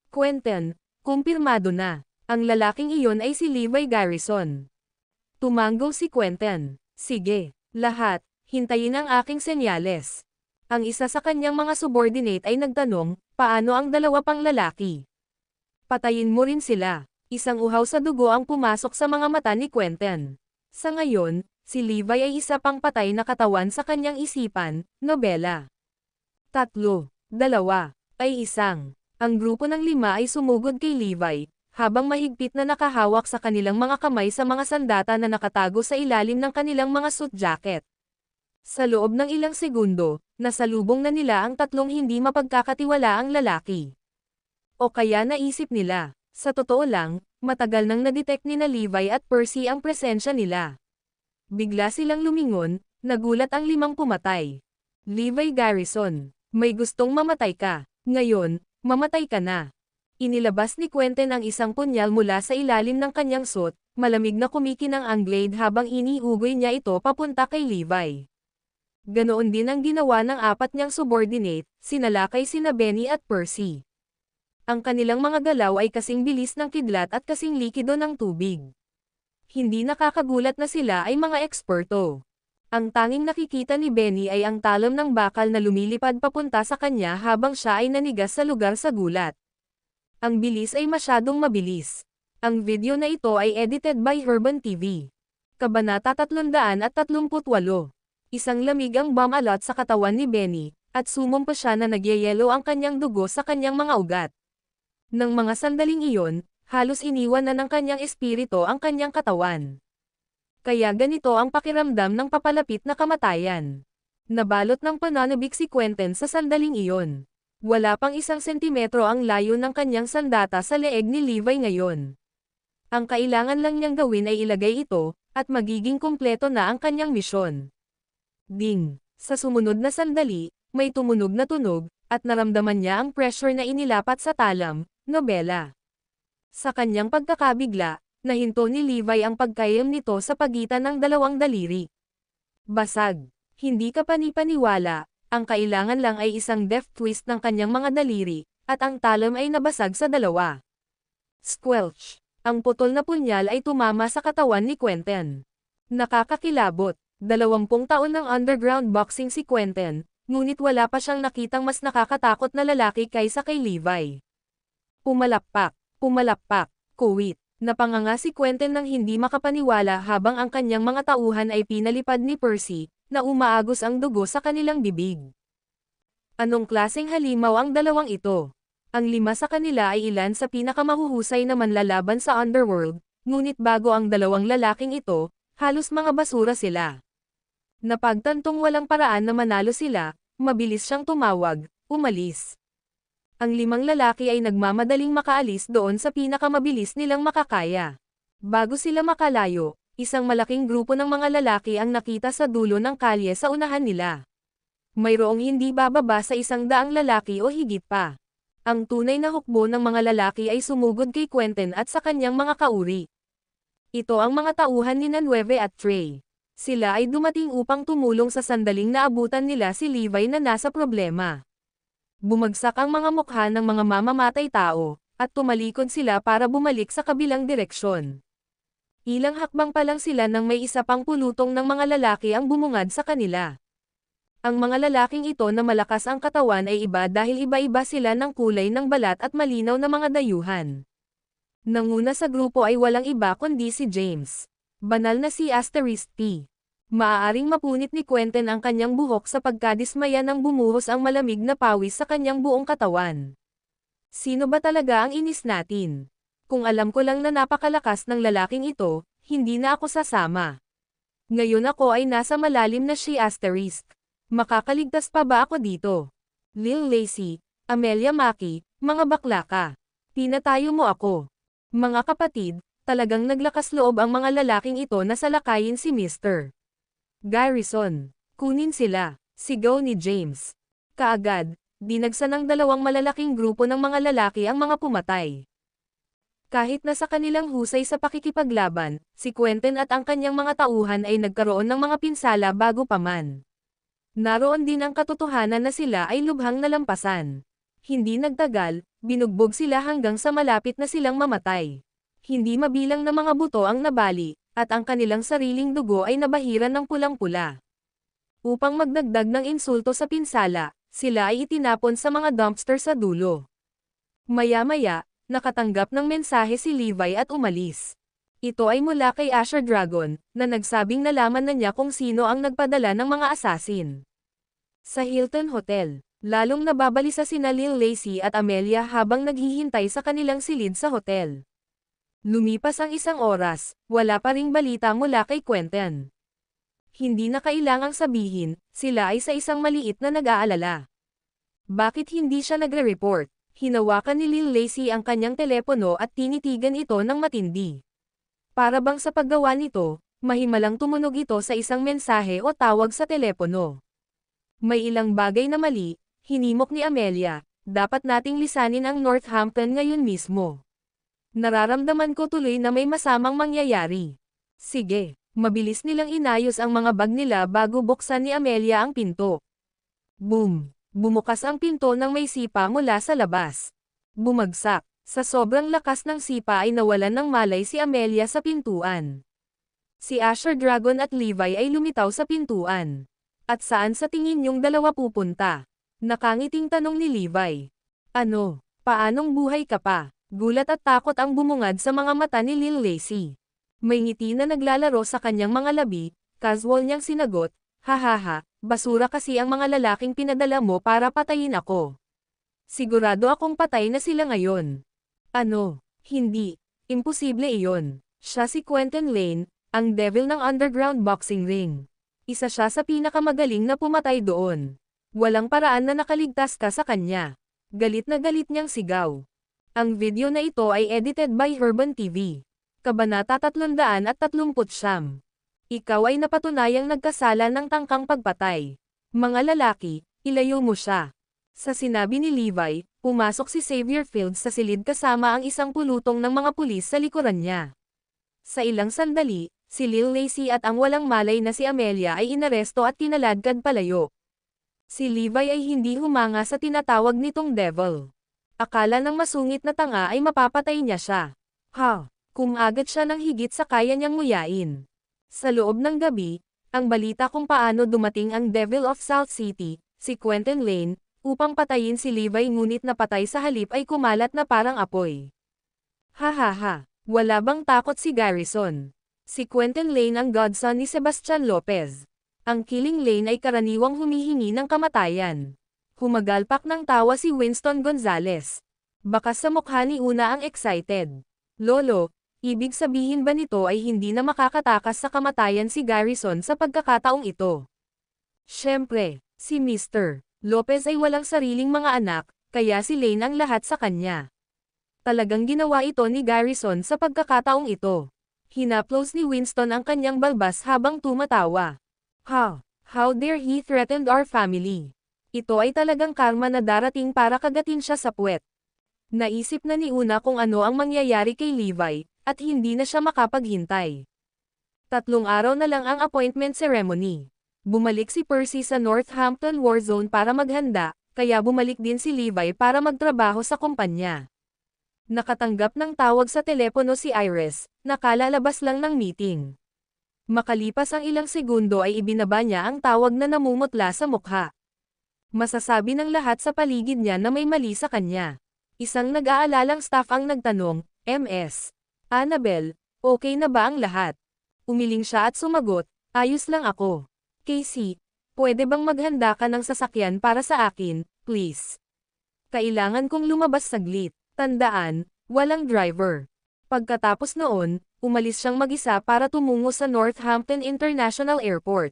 Quentin, kumpirmado na. Ang lalaking iyon ay si Levi Garrison. Tumango si Quentin. Sige, lahat, hintayin ang aking senyales. Ang isa sa kanyang mga subordinate ay nagtanong, paano ang dalawa pang lalaki? Patayin mo rin sila. Isang uhaw sa dugo ang pumasok sa mga mata ni Quentin. Sa ngayon, si Levi ay isa pang patay na katawan sa kanyang isipan, nobela. 3, 2, ay 1. Ang grupo ng 5 ay sumugod kay Levi, habang mahigpit na nakahawak sa kanilang mga kamay sa mga sandata na nakatago sa ilalim ng kanilang mga suit jacket. Sa loob ng ilang segundo, nasalubong na nila ang tatlong hindi mapagkakatiwalaang lalaki. O kaya naisip nila. Sa totoo lang, matagal nang na-detect ni na Levi at Percy ang presensya nila. Bigla silang lumingon, nagulat ang 5 pumatay. Levi Garrison, may gustong mamatay ka. Ngayon, mamatay ka na. Inilabas ni Quentin ang isang punyal mula sa ilalim ng kanyang suit, malamig na kumikinang ang blade habang iniugoy niya ito papunta kay Levi. Ganoon din ang ginawa ng 4 niyang subordinate, sinalakay sina Benny at Percy. Ang kanilang mga galaw ay kasing bilis ng kidlat at kasing likido ng tubig. Hindi nakakagulat na sila ay mga eksperto. Ang tanging nakikita ni Benny ay ang talon ng bakal na lumilipad papunta sa kanya habang siya ay nanigas sa lugar sa gulat. Ang bilis ay masyadong mabilis. Ang video na ito ay edited by Urban TV. Kabanata 338. Isang lamig ang bomb-alot sa katawan ni Benny, at sumumpa siya na nagyayelo ang kanyang dugo sa kanyang mga ugat. Nang mga sandaling iyon, halos iniwan na ng kanyang espiritu ang kanyang katawan. Kaya ganito ang pakiramdam ng papalapit na kamatayan. Nabalot ng pananabik si Quentin sa sandaling iyon. Wala pang 1 sentimetro ang layo ng kanyang sandata sa leeg ni Levi ngayon. Ang kailangan lang niyang gawin ay ilagay ito, at magiging kumpleto na ang kanyang misyon. Ding! Sa sumunod na sandali, may tumunog na tunog, at naramdaman niya ang pressure na inilapat sa talam, nobela. Sa kanyang pagkakabigla, nahinto ni Levi ang pagkayam nito sa pagitan ng 2 daliri. Basag. Hindi ka panipaniwala, ang kailangan lang ay isang deft twist ng kanyang mga daliri, at ang talam ay nabasag sa 2. Squelch. Ang putol na punyal ay tumama sa katawan ni Quentin. Nakakakilabot. 20 taon ng underground boxing si Quentin, ngunit wala pa siyang nakitang mas nakakatakot na lalaki kaysa kay Levi. Pumalakpak, kuwit. Napanganga si Quentin nang hindi makapaniwala habang ang kanyang mga tauhan ay pinalipad ni Percy, na umaagos ang dugo sa kanilang bibig. Anong klaseng halimaw ang 2 ito? Ang 5 sa kanila ay ilan sa pinakamahuhusay na manlalaban sa underworld, ngunit bago ang 2 lalaking ito, halos mga basura sila. Napagtantong walang paraan na manalo sila, mabilis siyang tumawag, umalis. Ang 5 lalaki ay nagmamadaling makaalis doon sa pinakamabilis nilang makakaya. Bago sila makalayo, isang malaking grupo ng mga lalaki ang nakita sa dulo ng kalye sa unahan nila. Mayroong hindi bababa sa 100 lalaki o higit pa. Ang tunay na hukbo ng mga lalaki ay sumugod kay Quentin at sa kanyang mga kauri. Ito ang mga tauhan ni Nueve at Trey. Sila ay dumating upang tumulong sa sandaling naabutan nila si Levi na nasa problema. Bumagsak ang mga mukha ng mga mamamatay tao, at tumalikod sila para bumalik sa kabilang direksyon. Ilang hakbang pa lang sila nang may isa pang pulutong ng mga lalaki ang bumungad sa kanila. Ang mga lalaking ito na malakas ang katawan ay iba dahil iba-iba sila ng kulay ng balat at malinaw na mga dayuhan. Nanguna sa grupo ay walang iba kundi si James. Banal na si Asterisk P. Maaaring mapunit ni Quentin ang kanyang buhok sa pagkadismaya nang bumuhos ang malamig na pawis sa kanyang buong katawan. Sino ba talaga ang inis natin? Kung alam ko lang na napakalakas ng lalaking ito, hindi na ako sasama. Ngayon ako ay nasa malalim na she asterisk. Makakaligtas pa ba ako dito? Lil Lacy, Amelia Maki, mga bakla ka. Pinatayo mo ako. Mga kapatid, talagang naglakas loob ang mga lalaking ito na salakayin si Mr. Garrison. Kunin sila, sigaw ni James. Kaagad, dinagsa ng dalawang malalaking grupo ng mga lalaki ang mga pumatay. Kahit na sa kanilang husay sa pakikipaglaban, si Quentin at ang kanyang mga tauhan ay nagkaroon ng mga pinsala bago pa man. Naroon din ang katotohanan na sila ay lubhang nalampasan. Hindi nagtagal, binugbog sila hanggang sa malapit na silang mamatay. Hindi mabilang na mga buto ang nabali, at ang kanilang sariling dugo ay nabahiran ng pulang-pula. Upang magdagdag ng insulto sa pinsala, sila ay itinapon sa mga dumpster sa dulo. Maya-maya, nakatanggap ng mensahe si Levi at umalis. Ito ay mula kay Asher Dragon, na nagsabing nalaman na niya kung sino ang nagpadala ng mga assassin. Sa Hilton Hotel, lalong nababalisa sina Lil Lacy at Amelia habang naghihintay sa kanilang silid sa hotel. Lumipas ang isang oras, wala pa ring balita mula kay Quentin. Hindi na kailangang sabihin, sila ay sa isang maliit na nag-aalala. Bakit hindi siya nagre-report? Hinawakan ni Lil Lacy ang kanyang telepono at tinitigan ito ng matindi. Para bang sa paggawa nito, mahimalang tumunog ito sa isang mensahe o tawag sa telepono. May ilang bagay na mali, hinimok ni Amelia, dapat nating lisanin ang Northampton ngayon mismo. Nararamdaman ko tuloy na may masamang mangyayari. Sige, mabilis nilang inayos ang mga bag nila bago buksan ni Amelia ang pinto. Boom! Bumukas ang pinto nang may sipa mula sa labas. Bumagsak. Sa sobrang lakas ng sipa ay nawalan ng malay si Amelia sa pintuan. Si Asher Dragon at Levi ay lumitaw sa pintuan. At saan sa tingin niyong dalawa pupunta? Nakangiting tanong ni Levi. Ano? Paanong buhay ka pa? Gulat at takot ang bumungad sa mga mata ni Lil Lacy. May ngiti na naglalaro sa kanyang mga labi, casual niyang sinagot, hahaha. Basura kasi ang mga lalaking pinadala mo para patayin ako. Sigurado akong patay na sila ngayon. Ano? Hindi. Imposible iyon. Siya si Quentin Lane, ang devil ng underground boxing ring. Isa siya sa pinakamagaling na pumatay doon. Walang paraan na nakaligtas ka sa kanya. Galit na galit niyang sigaw. Ang video na ito ay edited by Herban TV. Kabanata 339. Ikaw ay napatunayang nagkasala ng tangkang pagpatay. Mga lalaki, ilayo mo siya. Sa sinabi ni Levi, pumasok si Xavier Fields sa silid kasama ang isang pulutong ng mga pulis sa likuran niya. Sa ilang sandali, si Lil Lacy at ang walang malay na si Amelia ay inaresto at tinaladkad palayo. Si Levi ay hindi humanga sa tinatawag nitong devil. Akala ng masungit na tanga ay mapapatay niya siya. Kumagat siya ng higit sa kaya niyang nguyain. Sa loob ng gabi, ang balita kung paano dumating ang Devil of South City, si Quentin Lane, upang patayin si Levi ngunit napatay sa halip ay kumalat na parang apoy. Hahaha, wala bang takot si Garrison? Si Quentin Lane ang godson ni Sebastian Lopez. Ang Killing Lane ay karaniwang humihingi ng kamatayan. Humagalpak ng tawa si Winston Gonzales. Bakas sa mukha ni Una ang excited. Lolo, ibig sabihin ba nito ay hindi na makakatakas sa kamatayan si Garrison sa pagkakataong ito? Siyempre, si Mr. Lopez ay walang sariling mga anak, kaya si Lane ang lahat sa kanya. Talagang ginawa ito ni Garrison sa pagkakataong ito. Hinaplos ni Winston ang kanyang balbas habang tumatawa. How dare he threatened our family? Ito ay talagang karma na darating para kagatin siya sa puwet. Naisip na ni Una kung ano ang mangyayari kay Levi, at hindi na siya makapaghintay. 3 araw na lang ang appointment ceremony. Bumalik si Percy sa Northampton Warzone para maghanda, kaya bumalik din si Levi para magtrabaho sa kumpanya. Nakatanggap ng tawag sa telepono si Iris, nakalalabas lang ng meeting. Makalipas ang ilang segundo ay ibinaba niya ang tawag na namumutla sa mukha. Masasabi ng lahat sa paligid niya na may mali sa kanya. Isang nag-aalalang staff ang nagtanong, Ms. Annabel, okay na ba ang lahat? Umiling siya at sumagot, ayos lang ako. Casey, pwede bang maghanda ka ng sasakyan para sa akin, please? Kailangan kong lumabas saglit. Tandaan, walang driver. Pagkatapos noon, umalis siyang mag-isa para tumungo sa Northampton International Airport.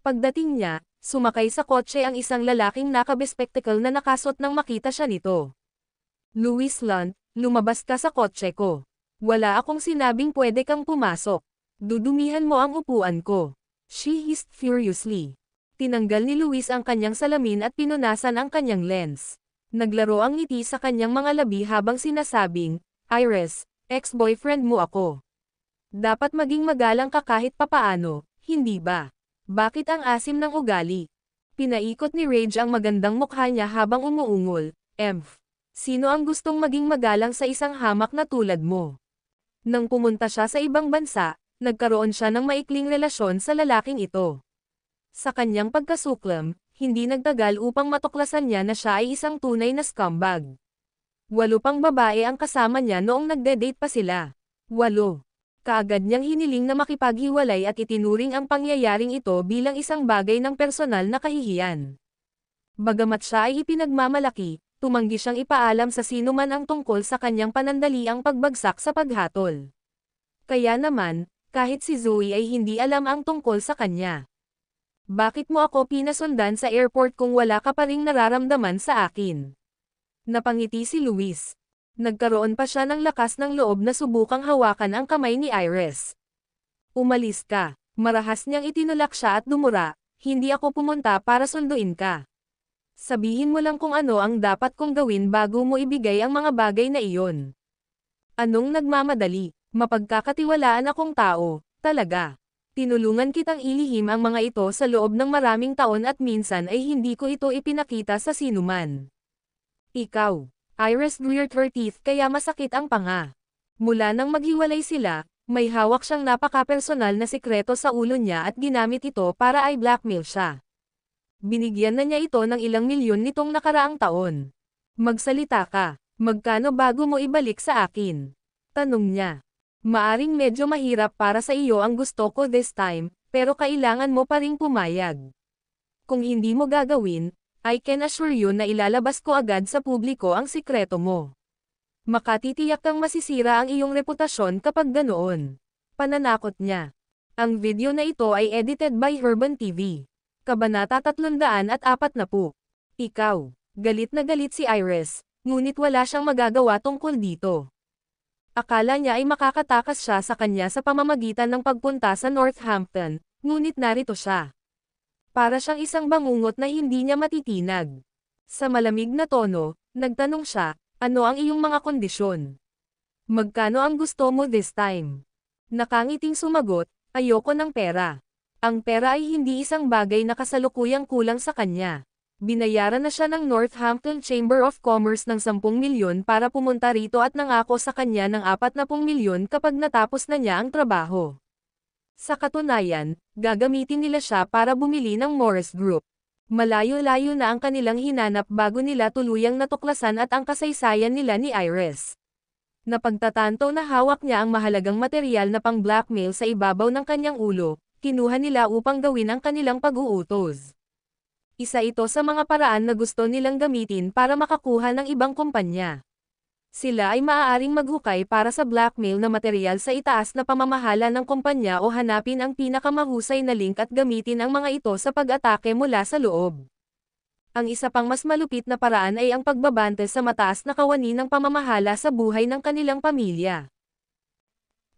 Pagdating niya, sumakay sa kotse ang isang lalaking nakabespectacle na nakasot nang makita siya nito. Louis Lunt, lumabas ka sa kotse ko. Wala akong sinabing pwede kang pumasok. Dudumihan mo ang upuan ko. She hissed furiously. Tinanggal ni Louis ang kanyang salamin at pinunasan ang kanyang lens. Naglaro ang ngiti sa kanyang mga labi habang sinasabing, Iris, ex-boyfriend mo ako. Dapat maging magalang ka kahit papaano, hindi ba? Bakit ang asim ng ugali? Pinaikot ni Rage ang magandang mukha niya habang umuungol. Sino ang gustong maging magalang sa isang hamak na tulad mo? Nang pumunta siya sa ibang bansa, nagkaroon siya ng maikling relasyon sa lalaking ito. Sa kanyang pagkasuklam, hindi nagtagal upang matuklasan niya na siya ay isang tunay na scumbag. 8 pang babae ang kasama niya noong nagde-date pa sila. 8. Kaagad niyang hiniling na makipaghiwalay at itinuring ang pangyayaring ito bilang isang bagay ng personal na kahihiyan. Bagamat siya ay ipinagmamalaki, tumanggi siyang ipaalam sa sino man ang tungkol sa kanyang panandaliang pagbagsak sa paghatol. Kaya naman, kahit si Zoe ay hindi alam ang tungkol sa kanya. Bakit mo ako pinasundan sa airport kung wala ka pa ring nararamdaman sa akin? Napangiti si Louis. Nagkaroon pa siya ng lakas ng loob na subukang hawakan ang kamay ni Iris. Umalis ka. Marahas niyang itinulak siya at dumura, hindi ako pumunta para sunduin ka. Sabihin mo lang kung ano ang dapat kong gawin bago mo ibigay ang mga bagay na iyon. Anong nagmamadali? Mapagkakatiwalaan akong tao, talaga. Tinulungan kitang ilihim ang mga ito sa loob ng maraming taon at minsan ay hindi ko ito ipinakita sa sinuman. Ikaw. Iris reared her teeth kaya masakit ang panga. Mula nang maghiwalay sila, may hawak siyang napaka-personal na sikreto sa ulo niya at ginamit ito para i-blackmail siya. Binigyan na niya ito ng ilang milyon nitong nakaraang taon. Magsalita ka. Magkano bago mo ibalik sa akin? Tanong niya. Maaring medyo mahirap para sa iyo ang gusto ko this time, pero kailangan mo pa ring pumayag. Kung hindi mo gagawin, I can assure you na ilalabas ko agad sa publiko ang sikreto mo. Makatitiyak kang masisira ang iyong reputasyon kapag ganoon. Pananakot niya. Ang video na ito ay edited by Herban TV. Kabanata 340. Ikaw. Galit na galit si Iris, ngunit wala siyang magagawa tungkol dito. Akala niya ay makakatakas siya sa kanya sa pamamagitan ng pagpunta sa Northampton, ngunit narito siya. Para siyang isang bangungot na hindi niya matitinag. Sa malamig na tono, nagtanong siya, ano ang iyong mga kondisyon? Magkano ang gusto mo this time? Nakangiting sumagot, ayoko ng pera. Ang pera ay hindi isang bagay na kasalukuyang kulang sa kanya. Binayaran na siya ng Northampton Chamber of Commerce ng 10 milyon para pumunta rito at nangako sa kanya ng 40 milyon kapag natapos na niya ang trabaho. Sa katunayan, gagamitin nila siya para bumili ng Morris Group. Malayo-layo na ang kanilang hinanap bago nila tuluyang natuklasan at ang kasaysayan nila ni Iris. Napagtatanto na hawak niya ang mahalagang material na pang-blackmail sa ibabaw ng kanyang ulo, kinuha nila upang gawin ang kanilang pag-uutos. Isa ito sa mga paraan na gusto nilang gamitin para makakuha ng ibang kumpanya. Sila ay maaaring maghukay para sa blackmail na material sa itaas na pamamahala ng kumpanya o hanapin ang pinakamahusay na link at gamitin ang mga ito sa pag-atake mula sa loob. Ang isa pang mas malupit na paraan ay ang pagbabante sa mataas na kawani ng pamamahala sa buhay ng kanilang pamilya.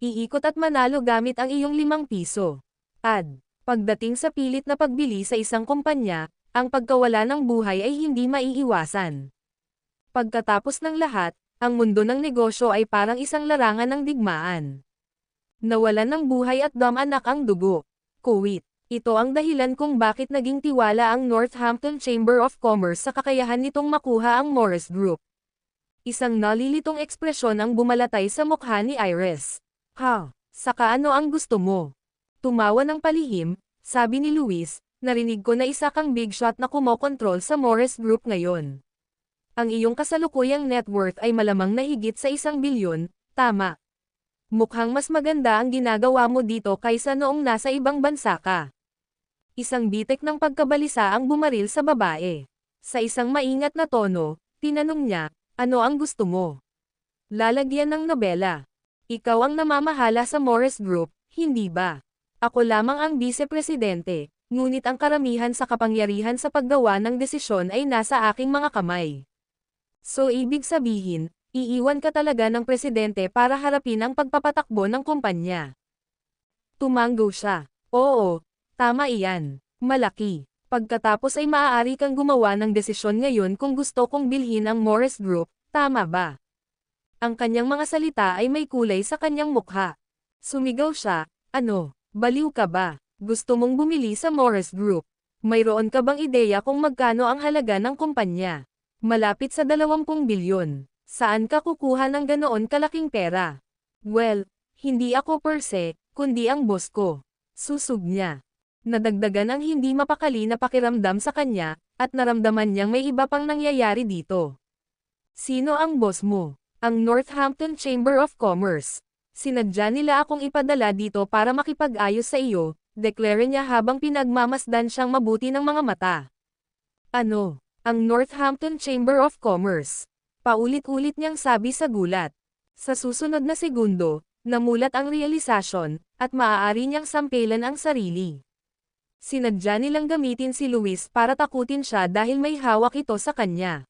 Iikot at manalo gamit ang iyong 5 piso. Pagdating sa pilit na pagbili sa isang kumpanya, ang pagkawala ng buhay ay hindi maiiwasan. Pagkatapos ng lahat, ang mundo ng negosyo ay parang isang larangan ng digmaan. Nawalan ng buhay at damanak ang dugo. Kuwit. Ito ang dahilan kung bakit naging tiwala ang Northampton Chamber of Commerce sa kakayahan nitong makuha ang Morris Group. Isang nalilitong ekspresyon ang bumalatay sa mukha ni Iris. Saka ano ang gusto mo? Tumawa ng palihim, sabi ni Louis, narinig ko na isa kang big shot na kumokontrol sa Morris Group ngayon. Ang iyong kasalukuyang net worth ay malamang na higit sa 1 bilyon, tama. Mukhang mas maganda ang ginagawa mo dito kaysa noong nasa ibang bansa ka. Isang bitek ng pagkabalisa ang bumaril sa babae. Sa isang maingat na tono, tinanong niya, ano ang gusto mo? Lalagyan ng nobela. Ikaw ang namamahala sa Morris Group, hindi ba? Ako lamang ang vice-presidente, ngunit ang karamihan sa kapangyarihan sa paggawa ng desisyon ay nasa aking mga kamay. So ibig sabihin, iiwan ka talaga ng presidente para harapin ang pagpapatakbo ng kumpanya. Tumanggo siya. Oo, tama iyan. Malaki. Pagkatapos ay maaari kang gumawa ng desisyon ngayon kung gusto kong bilhin ang Morris Group, tama ba? Ang kanyang mga salita ay may kulay sa kanyang mukha. Sumigaw siya, ano, baliw ka ba? Gusto mong bumili sa Morris Group? Mayroon ka bang ideya kung magkano ang halaga ng kumpanya? Malapit sa 20 bilyon. Saan ka kukuha ng ganoon kalaking pera? Well, hindi ako per se, kundi ang boss ko. Susog niya. Nadagdagan ang hindi mapakali na pakiramdam sa kanya, at naramdaman niyang may iba pang nangyayari dito. Sino ang boss mo? Ang Northampton Chamber of Commerce. Sinadya nila akong ipadala dito para makipag-ayos sa iyo, deklare niya habang pinagmamasdan siyang mabuti ng mga mata. Ano? Ang Northampton Chamber of Commerce. Paulit-ulit niyang sabi sa gulat. Sa susunod na segundo, namulat ang realisasyon, at maaari niyang sampelan ang sarili. Sinadya nilang gamitin si Luis para takutin siya dahil may hawak ito sa kanya.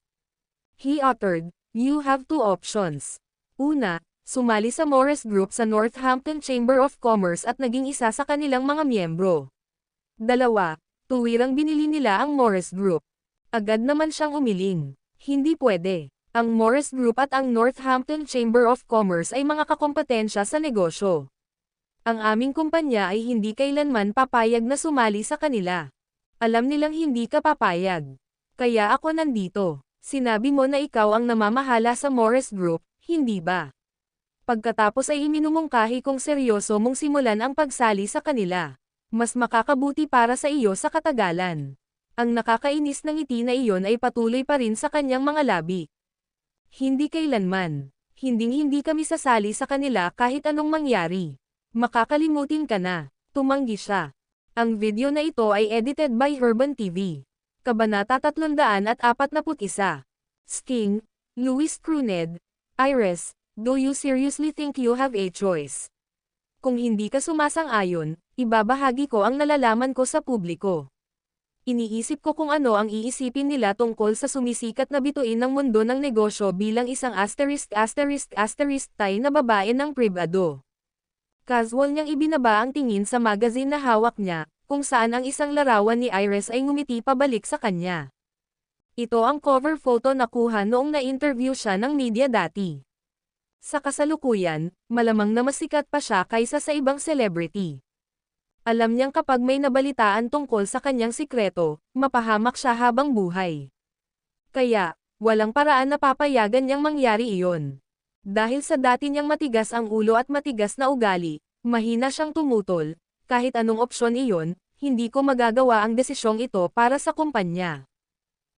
He uttered, "You have two options. Una, sumali sa Morris Group sa Northampton Chamber of Commerce at naging isa sa kanilang mga miyembro. Dalawa, tuwirang binili nila ang Morris Group." Agad naman siyang umiling. Hindi pwede. Ang Morris Group at ang Northampton Chamber of Commerce ay mga kakompetensya sa negosyo. Ang aming kumpanya ay hindi kailanman papayag na sumali sa kanila. Alam nilang hindi ka papayag. Kaya ako nandito. Sinabi mo na ikaw ang namamahala sa Morris Group, hindi ba? Pagkatapos ay iminumungkahi kung seryoso mong simulan ang pagsali sa kanila. Mas makakabuti para sa iyo sa katagalan. Ang nakakainis ng ngiti na iyon ay patuloy pa rin sa kanyang mga labi. Hindi kailanman. Hinding-hindi kami sasali sa kanila kahit anong mangyari. Makakalimutin ka na. Tumanggi siya. Ang video na ito ay edited by Urban TV. Kabanata 341. Sting, Luis Cruned, Iris, do you seriously think you have a choice? Kung hindi ka sumasang-ayon, ibabahagi ko ang nalalaman ko sa publiko. Iniisip ko kung ano ang iisipin nila tungkol sa sumisikat na bituin ng mundo ng negosyo bilang isang tay na babae ng pribado. Casual niyang ibinaba ang tingin sa magazine na hawak niya, kung saan ang isang larawan ni Iris ay ngumiti pabalik sa kanya. Ito ang cover photo na kuha noong na-interview siya ng media dati. Sa kasalukuyan, malamang na masikat pa siya kaysa sa ibang celebrity. Alam niyang kapag may nabalitaan tungkol sa kanyang sikreto, mapahamak siya habang buhay. Kaya, walang paraan na papayagan niyang mangyari iyon. Dahil sa dati niyang matigas ang ulo at matigas na ugali, mahina siyang tumutol, kahit anong opsyon iyon, hindi ko magagawa ang desisyong ito para sa kumpanya.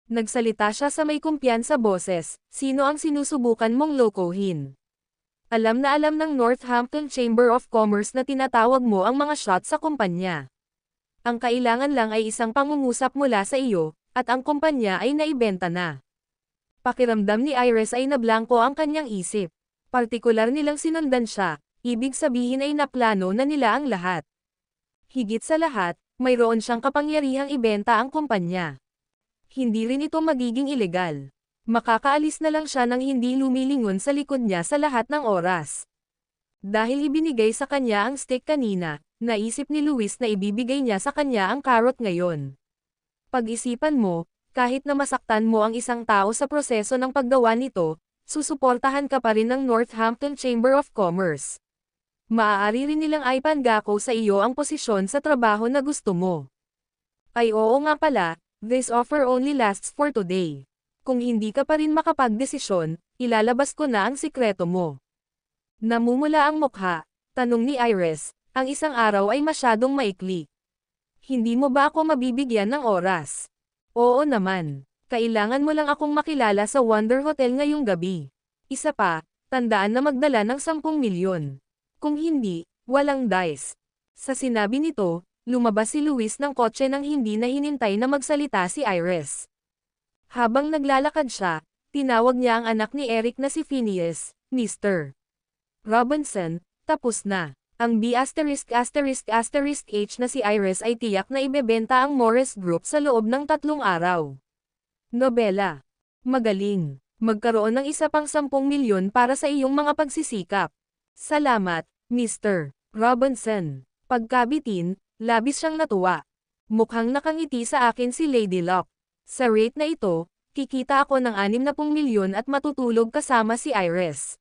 Nagsalita siya sa may kumpiyansa boses, sino ang sinusubukan mong lokohin? Alam na alam ng Northampton Chamber of Commerce na tinatawag mo ang mga shot sa kumpanya. Ang kailangan lang ay isang pangungusap mula sa iyo, at ang kumpanya ay naibenta na. Pakiramdam ni Iris ay nablangko ang kanyang isip. Partikular nilang sinundan siya, ibig sabihin ay naplano na nila ang lahat. Higit sa lahat, mayroon siyang kapangyarihang ibenta ang kumpanya. Hindi rin ito magiging ilegal. Makakaalis na lang siya nang hindi lumilingon sa likod niya sa lahat ng oras. Dahil ibinigay sa kanya ang stick kanina, naisip ni Luis na ibibigay niya sa kanya ang carrot ngayon. Pag-isipan mo, kahit na masaktan mo ang isang tao sa proseso ng paggawa nito, susuportahan ka pa rin ng Northampton Chamber of Commerce. Maaari rin nilang ipangako sa iyo ang posisyon sa trabaho na gusto mo. Ay oo nga pala, this offer only lasts for today. Kung hindi ka pa rin makapagdesisyon, ilalabas ko na ang sikreto mo. Namumula ang mukha, tanong ni Iris, ang isang araw ay masyadong maikli. Hindi mo ba ako mabibigyan ng oras? Oo naman. Kailangan mo lang akong makilala sa Wonder Hotel ngayong gabi. Isa pa, tandaan na magdala ng 10 milyon. Kung hindi, walang dice. Sa sinabi nito, lumabas si Luis ng kotse nang hindi na hinintay na magsalita si Iris. Habang naglalakad siya, tinawag niya ang anak ni Eric na si Phineas, Mr. Robinson, tapos na. Ang B*******H na si Iris ay tiyak na ibebenta ang Morris Group sa loob ng 3 araw. Nobela. Magaling. Magkaroon ng isa pang 10 milyon para sa iyong mga pagsisikap. Salamat, Mr. Robinson. Pagkabitin, labis siyang natuwa. Mukhang nakangiti sa akin si Lady Luck. Sa rate na ito, kikita ako ng 60 milyon at matutulog kasama si Iris.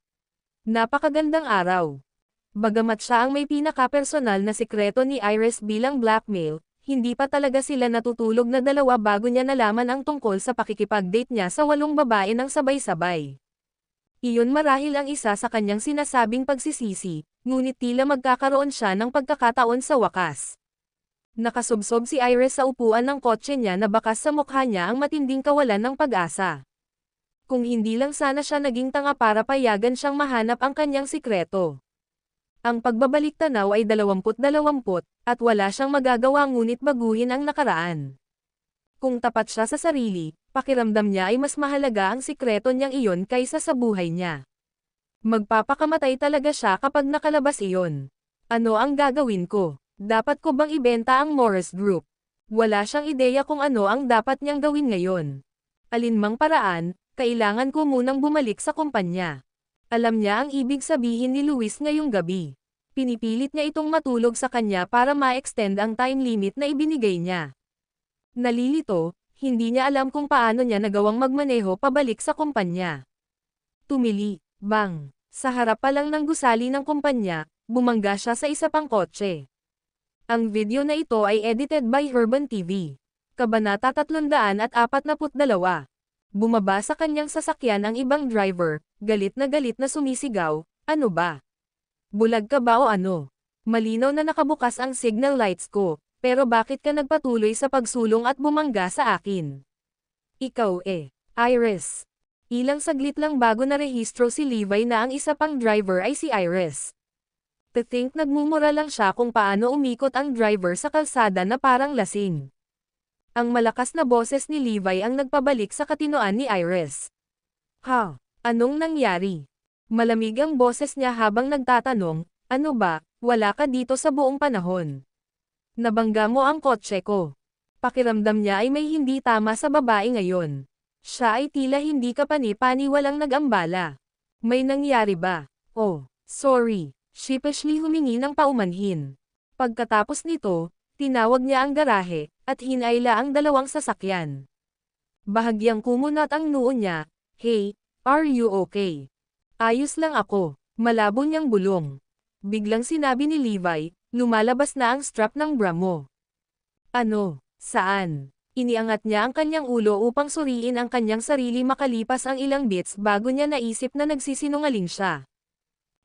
Napakagandang araw. Bagamat siya ang may pinaka-personal na sikreto ni Iris bilang blackmail, hindi pa talaga sila natutulog na dalawa bago niya nalaman ang tungkol sa pakikipag-date niya sa 8 babae ng sabay-sabay. Iyon marahil ang isa sa kanyang sinasabing pagsisisi, ngunit tila magkakaroon siya ng pagkakataon sa wakas. Nakasubsob si Iris sa upuan ng kotse niya na bakas sa mukha niya ang matinding kawalan ng pag-asa. Kung hindi lang sana siya naging tanga para payagan siyang mahanap ang kanyang sikreto. Ang pagbabalik-tanaw ay 20-20 at wala siyang magagawa ngunit baguhin ang nakaraan. Kung tapat siya sa sarili, pakiramdam niya ay mas mahalaga ang sikreto niyang iyon kaysa sa buhay niya. Magpapakamatay talaga siya kapag nakalabas iyon. Ano ang gagawin ko? Dapat ko bang ibenta ang Morris Group? Wala siyang ideya kung ano ang dapat niyang gawin ngayon. Alinmang paraan, kailangan ko munang bumalik sa kumpanya. Alam niya ang ibig sabihin ni Luis ngayong gabi. Pinipilit niya itong matulog sa kanya para ma-extend ang time limit na ibinigay niya. Nalilito, hindi niya alam kung paano niya nagawang magmaneho pabalik sa kumpanya. Tumili, bang, sa harap pa lang ng gusali ng kumpanya, bumangga siya sa isa pang kotse. Ang video na ito ay edited by Urban TV. Kabanata 342. Bumaba sa kanyang sasakyan ang ibang driver, galit na sumisigaw, ano ba? Bulag ka ba o ano? Malinaw na nakabukas ang signal lights ko, pero bakit ka nagpatuloy sa pagsulong at bumangga sa akin? Ikaw Iris. Ilang saglit lang bago narehistro si Levi na ang isa pang driver ay si Iris. To think nagmumura lang siya kung paano umikot ang driver sa kalsada na parang lasing. Ang malakas na boses ni Levi ang nagpabalik sa katinoan ni Iris. Ha? Anong nangyari? Malamig ang boses niya habang nagtatanong, ano ba, wala ka dito sa buong panahon? Nabangga mo ang kotse ko. Pakiramdam niya ay may hindi tama sa babae ngayon. Siya ay tila hindi kapani-pani walang nag-ambala. May nangyari ba? Oh, sorry. Sheepishly humingi ng paumanhin. Pagkatapos nito, tinawag niya ang garahe, at hinayla ang 2 sasakyan. Bahagyang kumunat ang noo niya, hey, are you okay? Ayos lang ako, malabo niyang bulong. Biglang sinabi ni Levi, lumalabas na ang strap ng bra mo. Ano? Saan? Iniangat niya ang kanyang ulo upang suriin ang kanyang sarili makalipas ang ilang beats bago niya naisip na nagsisinungaling siya.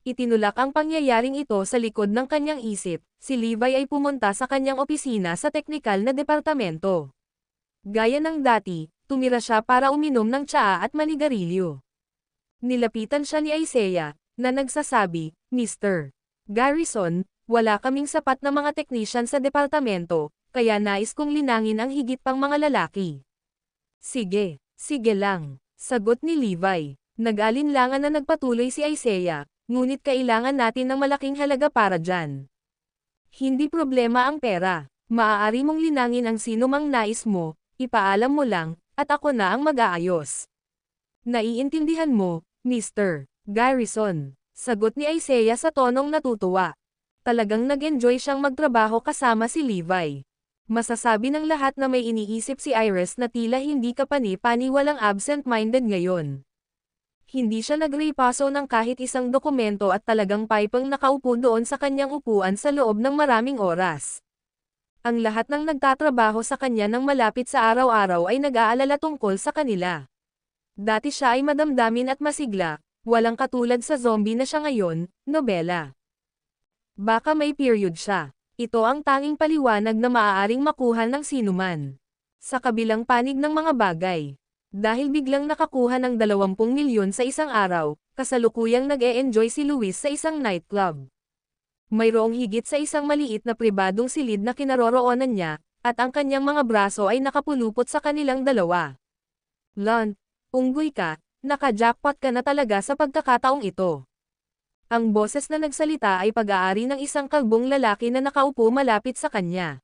Itinulak ang pangyayaring ito sa likod ng kanyang isip, si Levi ay pumunta sa kanyang opisina sa teknikal na departamento. Gaya ng dati, tumira siya para uminom ng tsaa at manigarilyo. Nilapitan siya ni Isaiah, na nagsasabi, Mr. Garrison, wala kaming sapat na mga technician sa departamento, kaya nais kong linangin ang higit pang mga lalaki. Sige lang, sagot ni Levi. Nag-alinlangan na nagpatuloy si Isaiah, ngunit kailangan natin ng malaking halaga para dyan. Hindi problema ang pera. Maaari mong linangin ang sino mang nais mo, ipaalam mo lang, at ako na ang mag-aayos. Naiintindihan mo, Mr. Garrison, sagot ni Isaiah sa tonong natutuwa. Talagang nag-enjoy siyang magtrabaho kasama si Levi. Masasabi ng lahat na may iniisip si Iris na tila hindi kapani-pani walang absent-minded ngayon. Hindi siya nagrepaso ng kahit isang dokumento at talagang paypang nakaupo doon sa kanyang upuan sa loob ng maraming oras. Ang lahat ng nagtatrabaho sa kanya ng malapit sa araw-araw ay nag-aalala tungkol sa kanila. Dati siya ay madamdamin at masigla, walang katulad sa zombie na siya ngayon, nobela. Baka may period siya. Ito ang tanging paliwanag na maaaring makuha ng sinuman. Sa kabilang panig ng mga bagay. Dahil biglang nakakuha ng 20 milyon sa isang araw, kasalukuyang nag-e-enjoy si Luis sa isang nightclub. Mayroong higit sa isang maliit na pribadong silid na kinaroroonan niya, at ang kanyang mga braso ay nakapulupot sa kanilang dalawa. Lunt, unggoy ka, naka-jackpot ka na talaga sa pagkakataong ito. Ang boses na nagsalita ay pag-aari ng isang kalbong lalaki na nakaupo malapit sa kanya.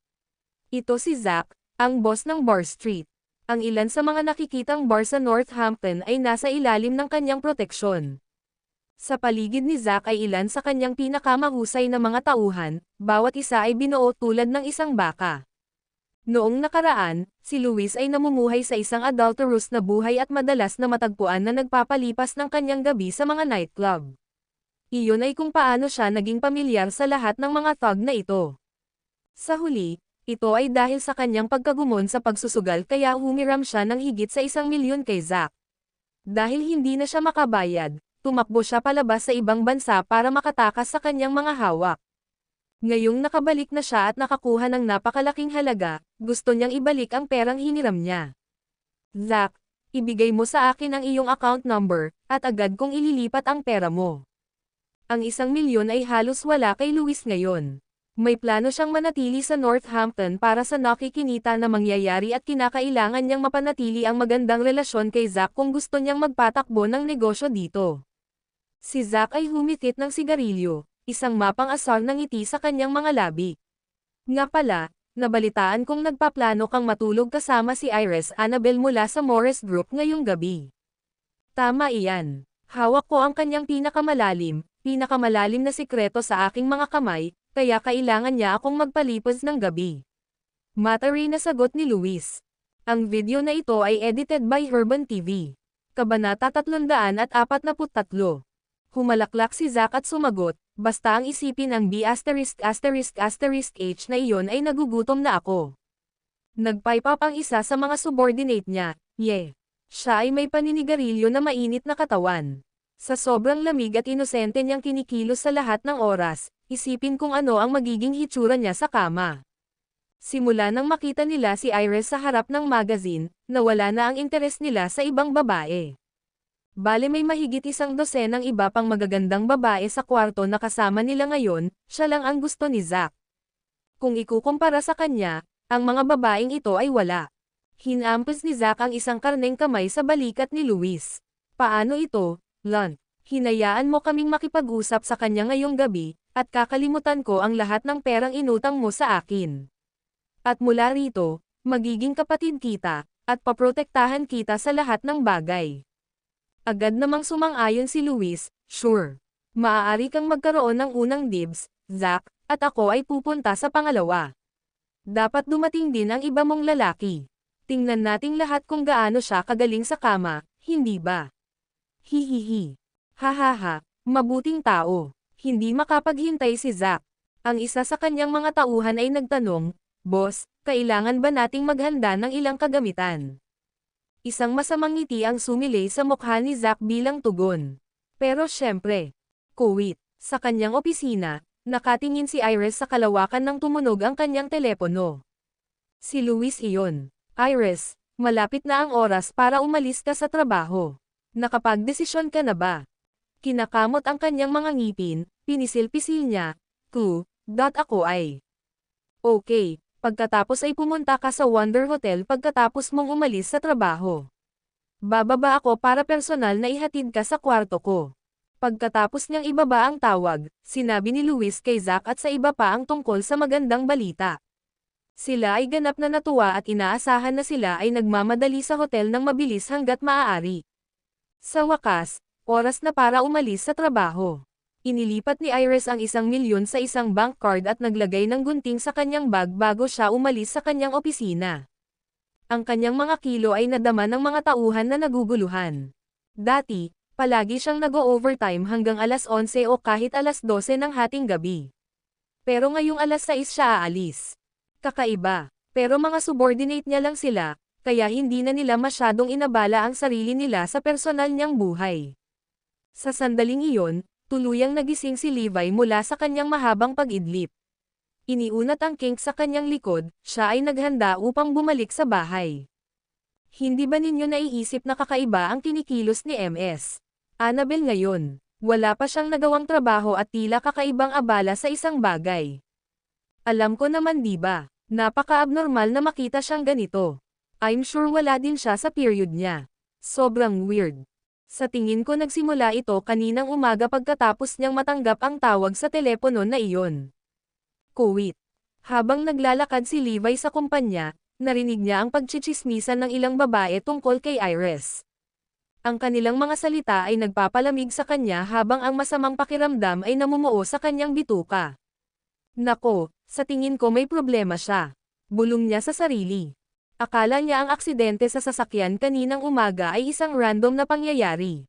Ito si Zack, ang boss ng Bar Street. Ang ilan sa mga nakikitang bar sa Northampton ay nasa ilalim ng kanyang proteksyon. Sa paligid ni Zack ay ilan sa kanyang pinakamahusay na mga tauhan, bawat isa ay binuo tulad ng isang baka. Noong nakaraan, si Luis ay namumuhay sa isang adulterous na buhay at madalas na matagpuan na nagpapalipas ng kanyang gabi sa mga nightclub. Iyon ay kung paano siya naging pamilyar sa lahat ng mga thug na ito. Sa huli, ito ay dahil sa kanyang pagkagumon sa pagsusugal kaya humiram siya ng higit sa 1 milyon kay Zack. Dahil hindi na siya makabayad, tumakbo siya palabas sa ibang bansa para makatakas sa kanyang mga hawak. Ngayong nakabalik na siya at nakakuha ng napakalaking halaga, gusto niyang ibalik ang perang hiniram niya. Zack, ibigay mo sa akin ang iyong account number, at agad kong ililipat ang pera mo. Ang 1 milyon ay halos wala kay Luis ngayon. May plano siyang manatili sa Northampton para sa nakikinita na mangyayari at kinakailangan niyang mapanatili ang magandang relasyon kay Zack kung gusto niyang magpatakbo ng negosyo dito. Si Zack ay humitit ng sigarilyo, isang mapang-asar ng ngiti sa kanyang mga labi. Nga pala, nabalitaan kong nagpaplano kang matulog kasama si Iris Annabel mula sa Morris Group ngayong gabi. Tama iyan. Hawak ko ang kanyang pinakamalalim na sikreto sa aking mga kamay, kaya kailangan niya akong magpalipos ng gabi. Matari na sagot ni Luis. Ang video na ito ay edited by Urban TV. Kabanata 343. Humalaklak si Zack at sumagot, basta ang isipin ang B*******H na iyon ay nagugutom na ako. Nag-pipe up ang isa sa mga subordinate niya, Siya ay may paninigarilyo na mainit na katawan. Sa sobrang lamig at inosente niyang kinikilos sa lahat ng oras, isipin kung ano ang magiging hitsura niya sa kama. Simula nang makita nila si Iris sa harap ng magazine, nawala na ang interes nila sa ibang babae. Bale may mahigit 100 ng iba pang magagandang babae sa kwarto na kasama nila ngayon, siya lang ang gusto ni Zack. Kung ikukumpara sa kanya, ang mga babaeng ito ay wala. Hinampas ni Zack ang isang karneng kamay sa balikat ni Luis. Paano ito, Lon? Hinayaan mo kaming makipag-usap sa kanya ngayong gabi, at kakalimutan ko ang lahat ng perang inutang mo sa akin. At mula rito, magiging kapatid kita, at paprotektahan kita sa lahat ng bagay. Agad namang sumang-ayon si Luis, sure. Maaari kang magkaroon ng unang dibs, Zack, at ako ay pupunta sa pangalawa. Dapat dumating din ang iba mong lalaki. Tingnan nating lahat kung gaano siya kagaling sa kama, hindi ba? Hihihi. Hahaha, mabuting tao. Hindi makapaghintay si Zack. Ang isa sa kanyang mga tauhan ay nagtanong, Boss, kailangan ba nating maghanda ng ilang kagamitan? Isang masamang ngiti ang sumilay sa mukha ni Zack bilang tugon. Pero syempre, kuwit, sa kanyang opisina, nakatingin si Iris sa kalawakan nang tumunog ang kanyang telepono. Si Luis iyon. Iris, malapit na ang oras para umalis ka sa trabaho. Nakapagdesisyon ka na ba? Kinakamot ang kanyang mga ngipin, pinisil-pisil niya, ako ay. Okay, pagkatapos ay pumunta ka sa Wonder Hotel pagkatapos mong umalis sa trabaho. Bababa ako para personal na ihatid ka sa kwarto ko. Pagkatapos niyang ibaba ang tawag, sinabi ni Luis kay Zack at sa iba pa ang tungkol sa magandang balita. Sila ay ganap na natuwa at inaasahan na sila ay nagmamadali sa hotel ng mabilis hanggat maaari. Sa wakas, oras na para umalis sa trabaho. Inilipat ni Iris ang 1 milyon sa isang bank card at naglagay ng gunting sa kanyang bag bago siya umalis sa kanyang opisina. Ang kanyang mga kilo ay nadama ng mga tauhan na naguguluhan. Dati, palagi siyang nag-o-overtime hanggang alas 11 o kahit alas 12 ng hating gabi. Pero ngayong alas 6 siya aalis. Kakaiba, pero mga subordinate niya lang sila, kaya hindi na nila masyadong inabala ang sarili nila sa personal niyang buhay. Sa sandaling iyon, tuluyang nagising si Levi mula sa kanyang mahabang pag-idlip. Iniunat ang kink sa kanyang likod, siya ay naghanda upang bumalik sa bahay. Hindi ba ninyo naiisip na kakaiba ang kinikilos ni MS Annabel ngayon? Wala pa siyang nagawang trabaho at tila kakaibang abala sa isang bagay. Alam ko naman diba, napaka-abnormal na makita siyang ganito. I'm sure wala din siya sa period niya. Sobrang weird. Sa tingin ko nagsimula ito kaninang umaga pagkatapos niyang matanggap ang tawag sa telepono na iyon. Kuwait. Habang naglalakad si Levi sa kumpanya, narinig niya ang pagtsitsismisan ng ilang babae tungkol kay Iris. Ang kanilang mga salita ay nagpapalamig sa kanya habang ang masamang pakiramdam ay namumuo sa kanyang bituka. Nako, sa tingin ko may problema siya. Bulong niya sa sarili. Akala niya ang aksidente sa sasakyan kaninang umaga ay isang random na pangyayari.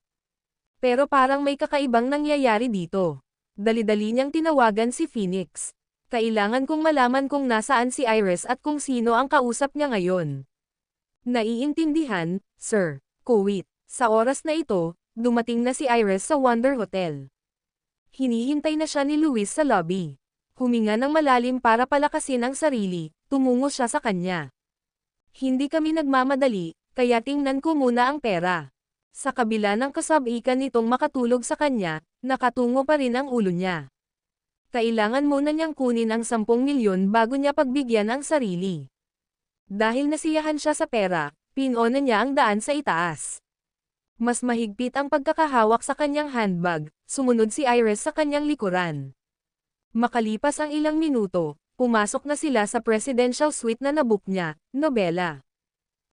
Pero parang may kakaibang nangyayari dito. Dali-dali niyang tinawagan si Phoenix. Kailangan kong malaman kung nasaan si Iris at kung sino ang kausap niya ngayon. Naiintindihan, Sir. Kuwait. Sa oras na ito, dumating na si Iris sa Wonder Hotel. Hinihintay na siya ni Luis sa lobby. Huminga ng malalim para palakasin ang sarili, tumungo siya sa kanya. Hindi kami nagmamadali, kaya tingnan ko muna ang pera. Sa kabila ng kasabikan nitong makatulog sa kanya, nakatungo pa rin ang ulo niya. Kailangan muna niyang kunin ang 10 milyon bago niya pagbigyan ang sarili. Dahil nasiyahan siya sa pera, pinona niya ang daan sa itaas. Mas mahigpit ang pagkakahawak sa kanyang handbag, sumunod si Iris sa kanyang likuran. Makalipas ang ilang minuto, pumasok na sila sa presidential suite na nabook niya, nobela.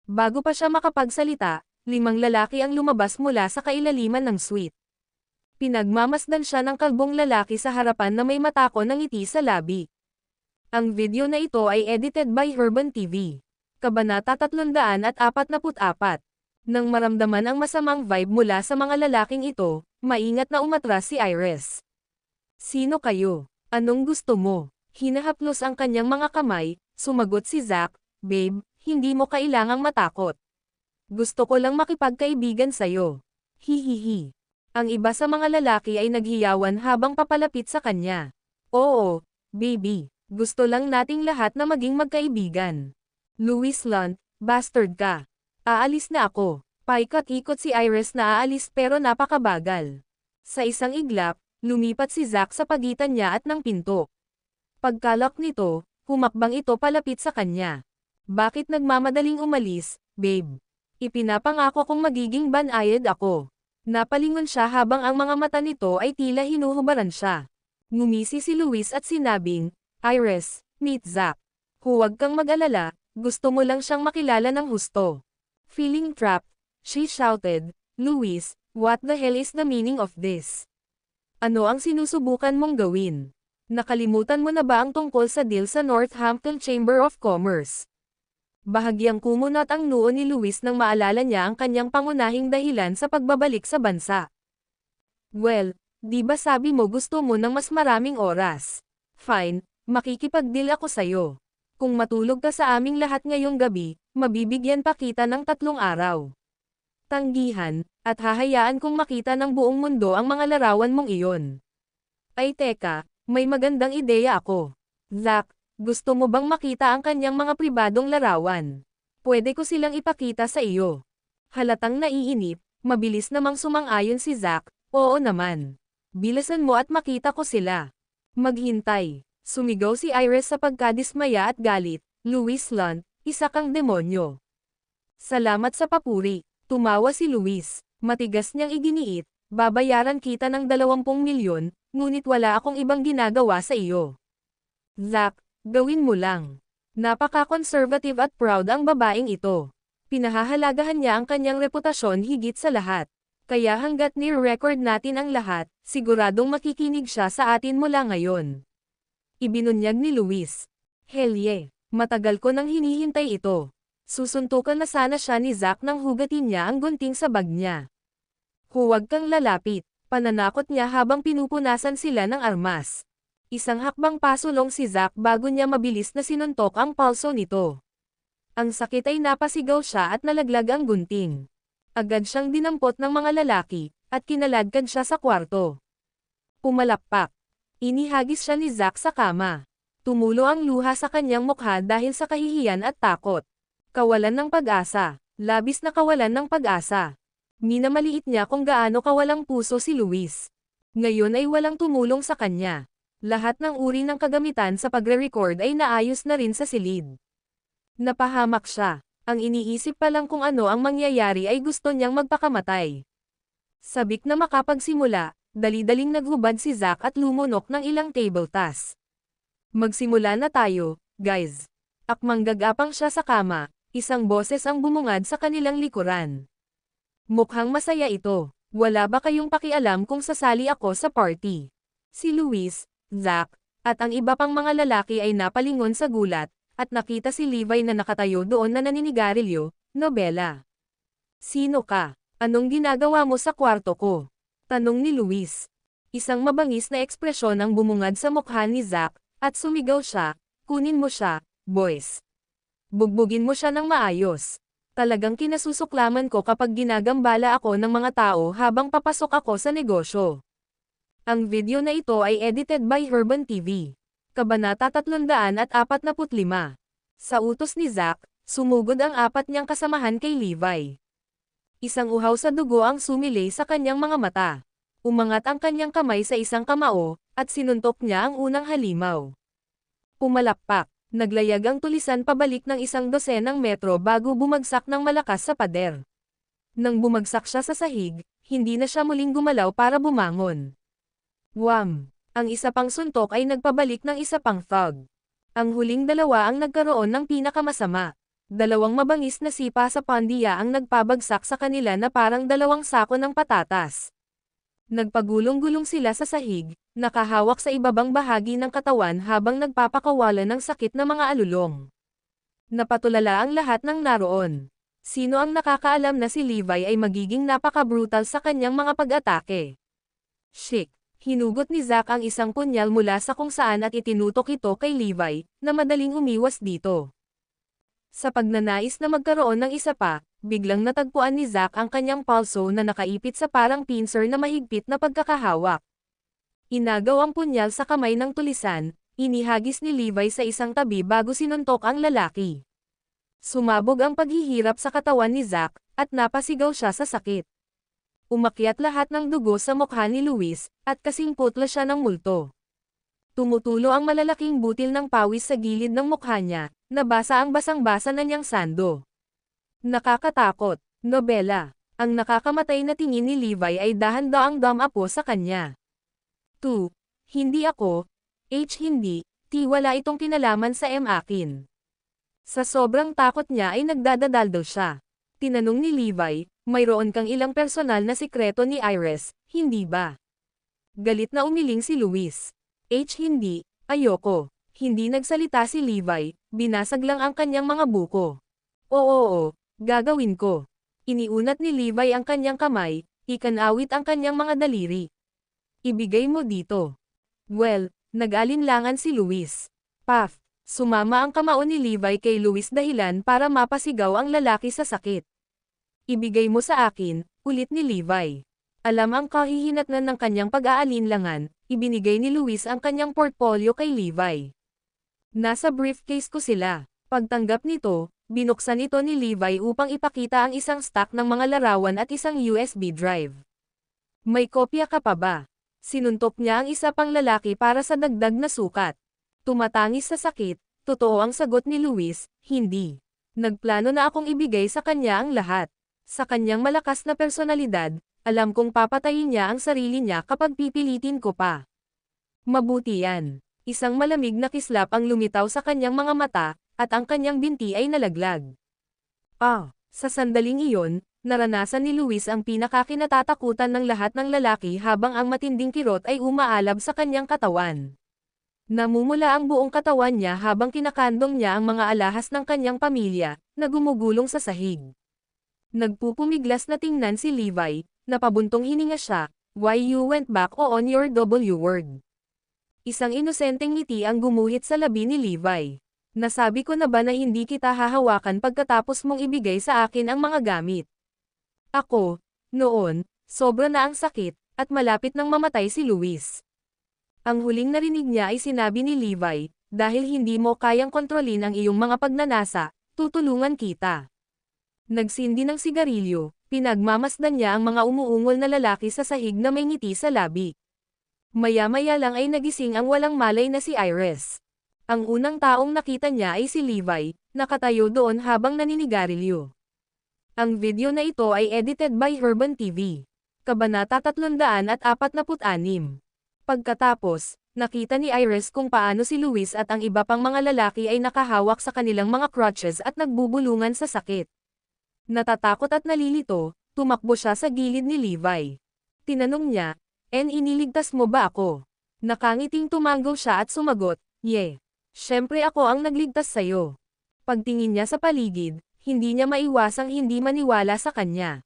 Bago pa siya makapagsalita, 5 lalaki ang lumabas mula sa kailaliman ng suite. Pinagmamasdan siya ng kalbong lalaki sa harapan na may matako ng ngiti sa labi. Ang video na ito ay edited by Urban TV. Kabanata 344. Nang maramdaman ang masamang vibe mula sa mga lalaking ito, maingat na umatras si Iris. Sino kayo? Anong gusto mo? Hinahaplos ang kanyang mga kamay, sumagot si Zack, Babe, hindi mo kailangang matakot. Gusto ko lang makipagkaibigan sa'yo. Hihihi. Ang iba sa mga lalaki ay naghiyawan habang papalapit sa kanya. Oo, baby, gusto lang nating lahat na maging magkaibigan. Louis Lunt, bastard ka. Aalis na ako. Paikot-ikot si Iris na aalis pero napakabagal. Sa isang iglap, lumipat si Zack sa pagitan niya at ng pinto. Pagkalak nito, humakbang ito palapit sa kanya. Bakit nagmamadaling umalis, babe? Ipinapangako kong magiging banayad ako. Napalingon siya habang ang mga mata nito ay tila hinuhubaran siya. Ngumisi si Luis at sinabing, Iris, meet Zack. Huwag kang mag-alala, gusto mo lang siyang makilala ng husto. Feeling trapped, she shouted, Luis, what the hell is the meaning of this? Ano ang sinusubukan mong gawin? Nakalimutan mo na ba ang tungkol sa deal sa Northampton Chamber of Commerce? Bahagyang kumunat ang noo ni Luis nang maalala niya ang kanyang pangunahing dahilan sa pagbabalik sa bansa. Well, di ba sabi mo gusto mo ng mas maraming oras? Fine, makikipag-deal ako sa'yo. Kung matulog ka sa aming lahat ngayong gabi, mabibigyan pa kita ng 3 araw. Tanggihan, at hahayaan kong makita ng buong mundo ang mga larawan mong iyon. Ay teka, may magandang ideya ako. Zack, gusto mo bang makita ang kanyang mga pribadong larawan? Pwede ko silang ipakita sa iyo. Halatang naiinip, mabilis namang sumang-ayon si Zack, oo naman. Bilisan mo at makita ko sila. Maghintay. Sumigaw si Iris sa pagkadismaya at galit, Louis Lunt, isa kang demonyo. Salamat sa papuri, tumawa si Luis, matigas niyang iginiit, babayaran kita ng 20 milyon, ngunit wala akong ibang ginagawa sa iyo. Zack, gawin mo lang. Napaka-conservative at proud ang babaeng ito. Pinahahalagahan niya ang kanyang reputasyon higit sa lahat. Kaya hanggat ni-record natin ang lahat, siguradong makikinig siya sa atin mula ngayon. Ibinunyag ni Luis. Hell yeah, matagal ko nang hinihintay ito. Susuntukan na sana siya ni Zack nang hugatin niya ang gunting sa bag niya. Huwag kang lalapit. Pananakot niya habang pinupunasan sila ng armas. Isang hakbang pasulong si Zack bago niya mabilis na sinuntok ang palso nito. Ang sakit ay napasigaw siya at nalaglag ang gunting. Agad siyang dinampot ng mga lalaki, at kinaladkad siya sa kwarto. Pumalakpak. Inihagis siya ni Zack sa kama. Tumulo ang luha sa kanyang mukha dahil sa kahihiyan at takot. Kawalan ng pag-asa. Labis na kawalan ng pag-asa. Minamaliit niya kung gaano kawalang puso si Luis. Ngayon ay walang tumulong sa kanya. Lahat ng uri ng kagamitan sa pagre-record ay naayos na rin sa silid. Napahamak siya. Ang iniisip pa lang kung ano ang mangyayari ay gusto niyang magpakamatay. Sabik na makapagsimula, dali-daling naghubad si Zack at lumunok ng ilang table tasks. Magsimula na tayo, guys. Akmang gagapang siya sa kama, isang boses ang bumungad sa kanilang likuran. Mukhang masaya ito. Wala ba kayong pakialam kung sasali ako sa party? Si Luis, Zack, at ang iba pang mga lalaki ay napalingon sa gulat, at nakita si Levi na nakatayo doon na naninigarilyo. Nobela. Sino ka? Anong ginagawa mo sa kwarto ko? Tanong ni Luis. Isang mabangis na ekspresyon ang bumungad sa mukha ni Zack, at sumigaw siya, kunin mo siya, boys. Bugbugin mo siya ng maayos. Talagang kinasusuklaman ko kapag ginagambala ako ng mga tao habang papasok ako sa negosyo. Ang video na ito ay edited by Herban TV. Kabanata 345. Sa utos ni Zack, sumugod ang apat niyang kasamahan kay Levi. Isang uhaw sa dugo ang sumilay sa kanyang mga mata. Umangat ang kanyang kamay sa isang kamao, at sinuntok niya ang unang halimaw. Pumalakpak. Naglayag ang tulisan pabalik ng 12 metro bago bumagsak ng malakas sa pader. Nang bumagsak siya sa sahig, hindi na siya muling gumalaw para bumangon. Wham! Ang isa pang suntok ay nagpabalik ng isa pang thug. Ang huling dalawa ang nagkaroon ng pinakamasama. Dalawang mabangis na sipa sa pandiya ang nagpabagsak sa kanila na parang dalawang sako ng patatas. Nagpagulong-gulong sila sa sahig, nakahawak sa ibabang bahagi ng katawan habang nagpapakawala ng sakit na mga alulong. Napatulala ang lahat ng naroon. Sino ang nakakaalam na si Levi ay magiging napaka-brutal sa kanyang mga pag-atake? Shik! Hinugot ni Zack ang isang punyal mula sa kung saan at itinutok ito kay Levi, na madaling umiwas dito. Sa pagnanais na magkaroon ng isa pa, biglang natagpuan ni Zack ang kanyang palso na nakaipit sa parang pincer na mahigpit na pagkakahawak. Inagaw ang punyal sa kamay ng tulisan, inihagis ni Levi sa isang tabi bago sinuntok ang lalaki. Sumabog ang paghihirap sa katawan ni Zack, at napasigaw siya sa sakit. Umakyat lahat ng dugo sa mukha ni Luis, at kasing putla siya ng multo. Tumutulo ang malalaking butil ng pawis sa gilid ng mukha niya, nabasa ang basang-basa na niyang sando. Nakakatakot, nobela. Ang nakakamatay na tingin ni Levi ay dahan-daang dumapo sa kanya. 2. Hindi ako. H. Hindi. T. Wala itong kinalaman sa M akin. Sa sobrang takot niya ay nagdadadaldal siya. Tinanong ni Levi, mayroon kang ilang personal na sikreto ni Iris, hindi ba? Galit na umiling si Luis. H. Hindi. Ayoko. Hindi nagsalita si Levi, binasag lang ang kanyang mga buko. Oo, gagawin ko. Iniunat ni Levi ang kanyang kamay, ikanawit ang kanyang mga daliri. Ibigay mo dito. Well, nag-alinlangan si Luis. Paf! Sumama ang kamao ni Levi kay Luis dahilan para mapasigaw ang lalaki sa sakit. Ibigay mo sa akin, ulit ni Levi. Alam ang kahihinatnan ng kanyang pag-aalinlangan, ibinigay ni Luis ang kanyang portfolio kay Levi. Nasa briefcase ko sila. Pagtanggap nito, binuksan ito ni Levi upang ipakita ang isang stack ng mga larawan at isang USB drive. May kopya ka pa ba? Sinuntok niya ang isa pang lalaki para sa dagdag na sukat. Tumatangis sa sakit, totoo ang sagot ni Luis, hindi. Nagplano na akong ibigay sa kanya ang lahat. Sa kanyang malakas na personalidad, alam kong papatayin niya ang sarili niya kapag pipilitin ko pa. Mabuti yan. Isang malamig na kislap ang lumitaw sa kanyang mga mata, at ang kanyang binti ay nalaglag. Sa sandaling iyon, naranasan ni Luis ang pinakakinatatakutan ng lahat ng lalaki habang ang matinding kirot ay umaalab sa kanyang katawan. Namumula ang buong katawan niya habang kinakandong niya ang mga alahas ng kanyang pamilya, na gumugulong sa sahig. Nagpupumiglas na tingnan si Levi, napabuntong hininga siya, why you went back on your W word. Isang inosenteng ngiti ang gumuhit sa labi ni Levi. Nasabi ko na ba na hindi kita hahawakan pagkatapos mong ibigay sa akin ang mga gamit? Ako, noon, sobra na ang sakit, at malapit nang mamatay si Luis. Ang huling narinig niya ay sinabi ni Levi, dahil hindi mo kayang kontrolin ang iyong mga pagnanasa, tutulungan kita. Nagsindi ng sigarilyo, pinagmamasdan niya ang mga umuungol na lalaki sa sahig na may ngiti sa labi. Maya-maya lang ay nagising ang walang malay na si Iris. Ang unang taong nakita niya ay si Levi, nakatayo doon habang naninigarilyo. Ang video na ito ay edited by Herban TV. Kabanata 346. Pagkatapos, nakita ni Iris kung paano si Luis at ang iba pang mga lalaki ay nakahawak sa kanilang mga crutches at nagbubulungan sa sakit. Natatakot at nalilito, tumakbo siya sa gilid ni Levi. Tinanong niya, iniligtas mo ba ako? Nakangiting tumango siya at sumagot, "Yeah. Siyempre ako ang nagligtas sa'yo." Pagtingin niya sa paligid, hindi niya maiwasang hindi maniwala sa kanya.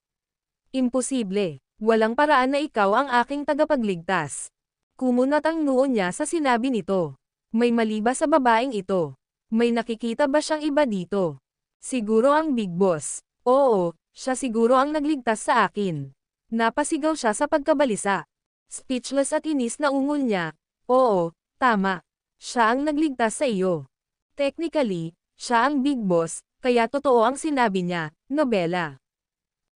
Imposible. Walang paraan na ikaw ang aking tagapagligtas. Kumunat ang noo niya sa sinabi nito. May mali ba sa babaeng ito? May nakikita ba siyang iba dito? Siguro ang Big Boss. Oo, siya siguro ang nagligtas sa akin. Napasigaw siya sa pagkabalisa. Speechless at inis na ungol niya. Oo, tama. Siya ang nagligtas sa iyo. Technically, siya ang Big Boss, kaya totoo ang sinabi niya, Nobela.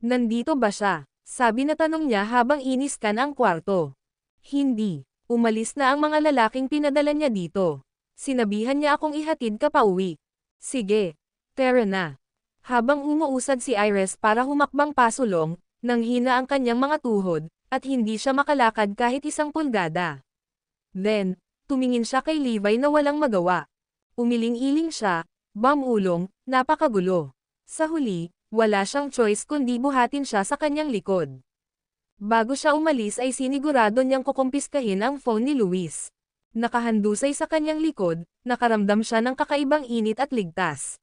Nandito ba siya? Sabi na tanong niya habang iniskan ang kwarto. Hindi. Umalis na ang mga lalaking pinadala niya dito. Sinabihan niya akong ihatid ka pa uwi. Sige. Tara na. Habang umuusad si Iris para humakbang pasulong, nanghina ang kanyang mga tuhod, at hindi siya makalakad kahit 1 pulgada. Then, tumingin siya kay Levi na walang magawa. Umiling-iling siya, bamulong, napakagulo. Sa huli, wala siyang choice kundi buhatin siya sa kanyang likod. Bago siya umalis ay sinigurado niyang kukumpiskahin ang phone ni Luis. Nakahandusay sa kanyang likod, nakaramdam siya ng kakaibang init at ligtas.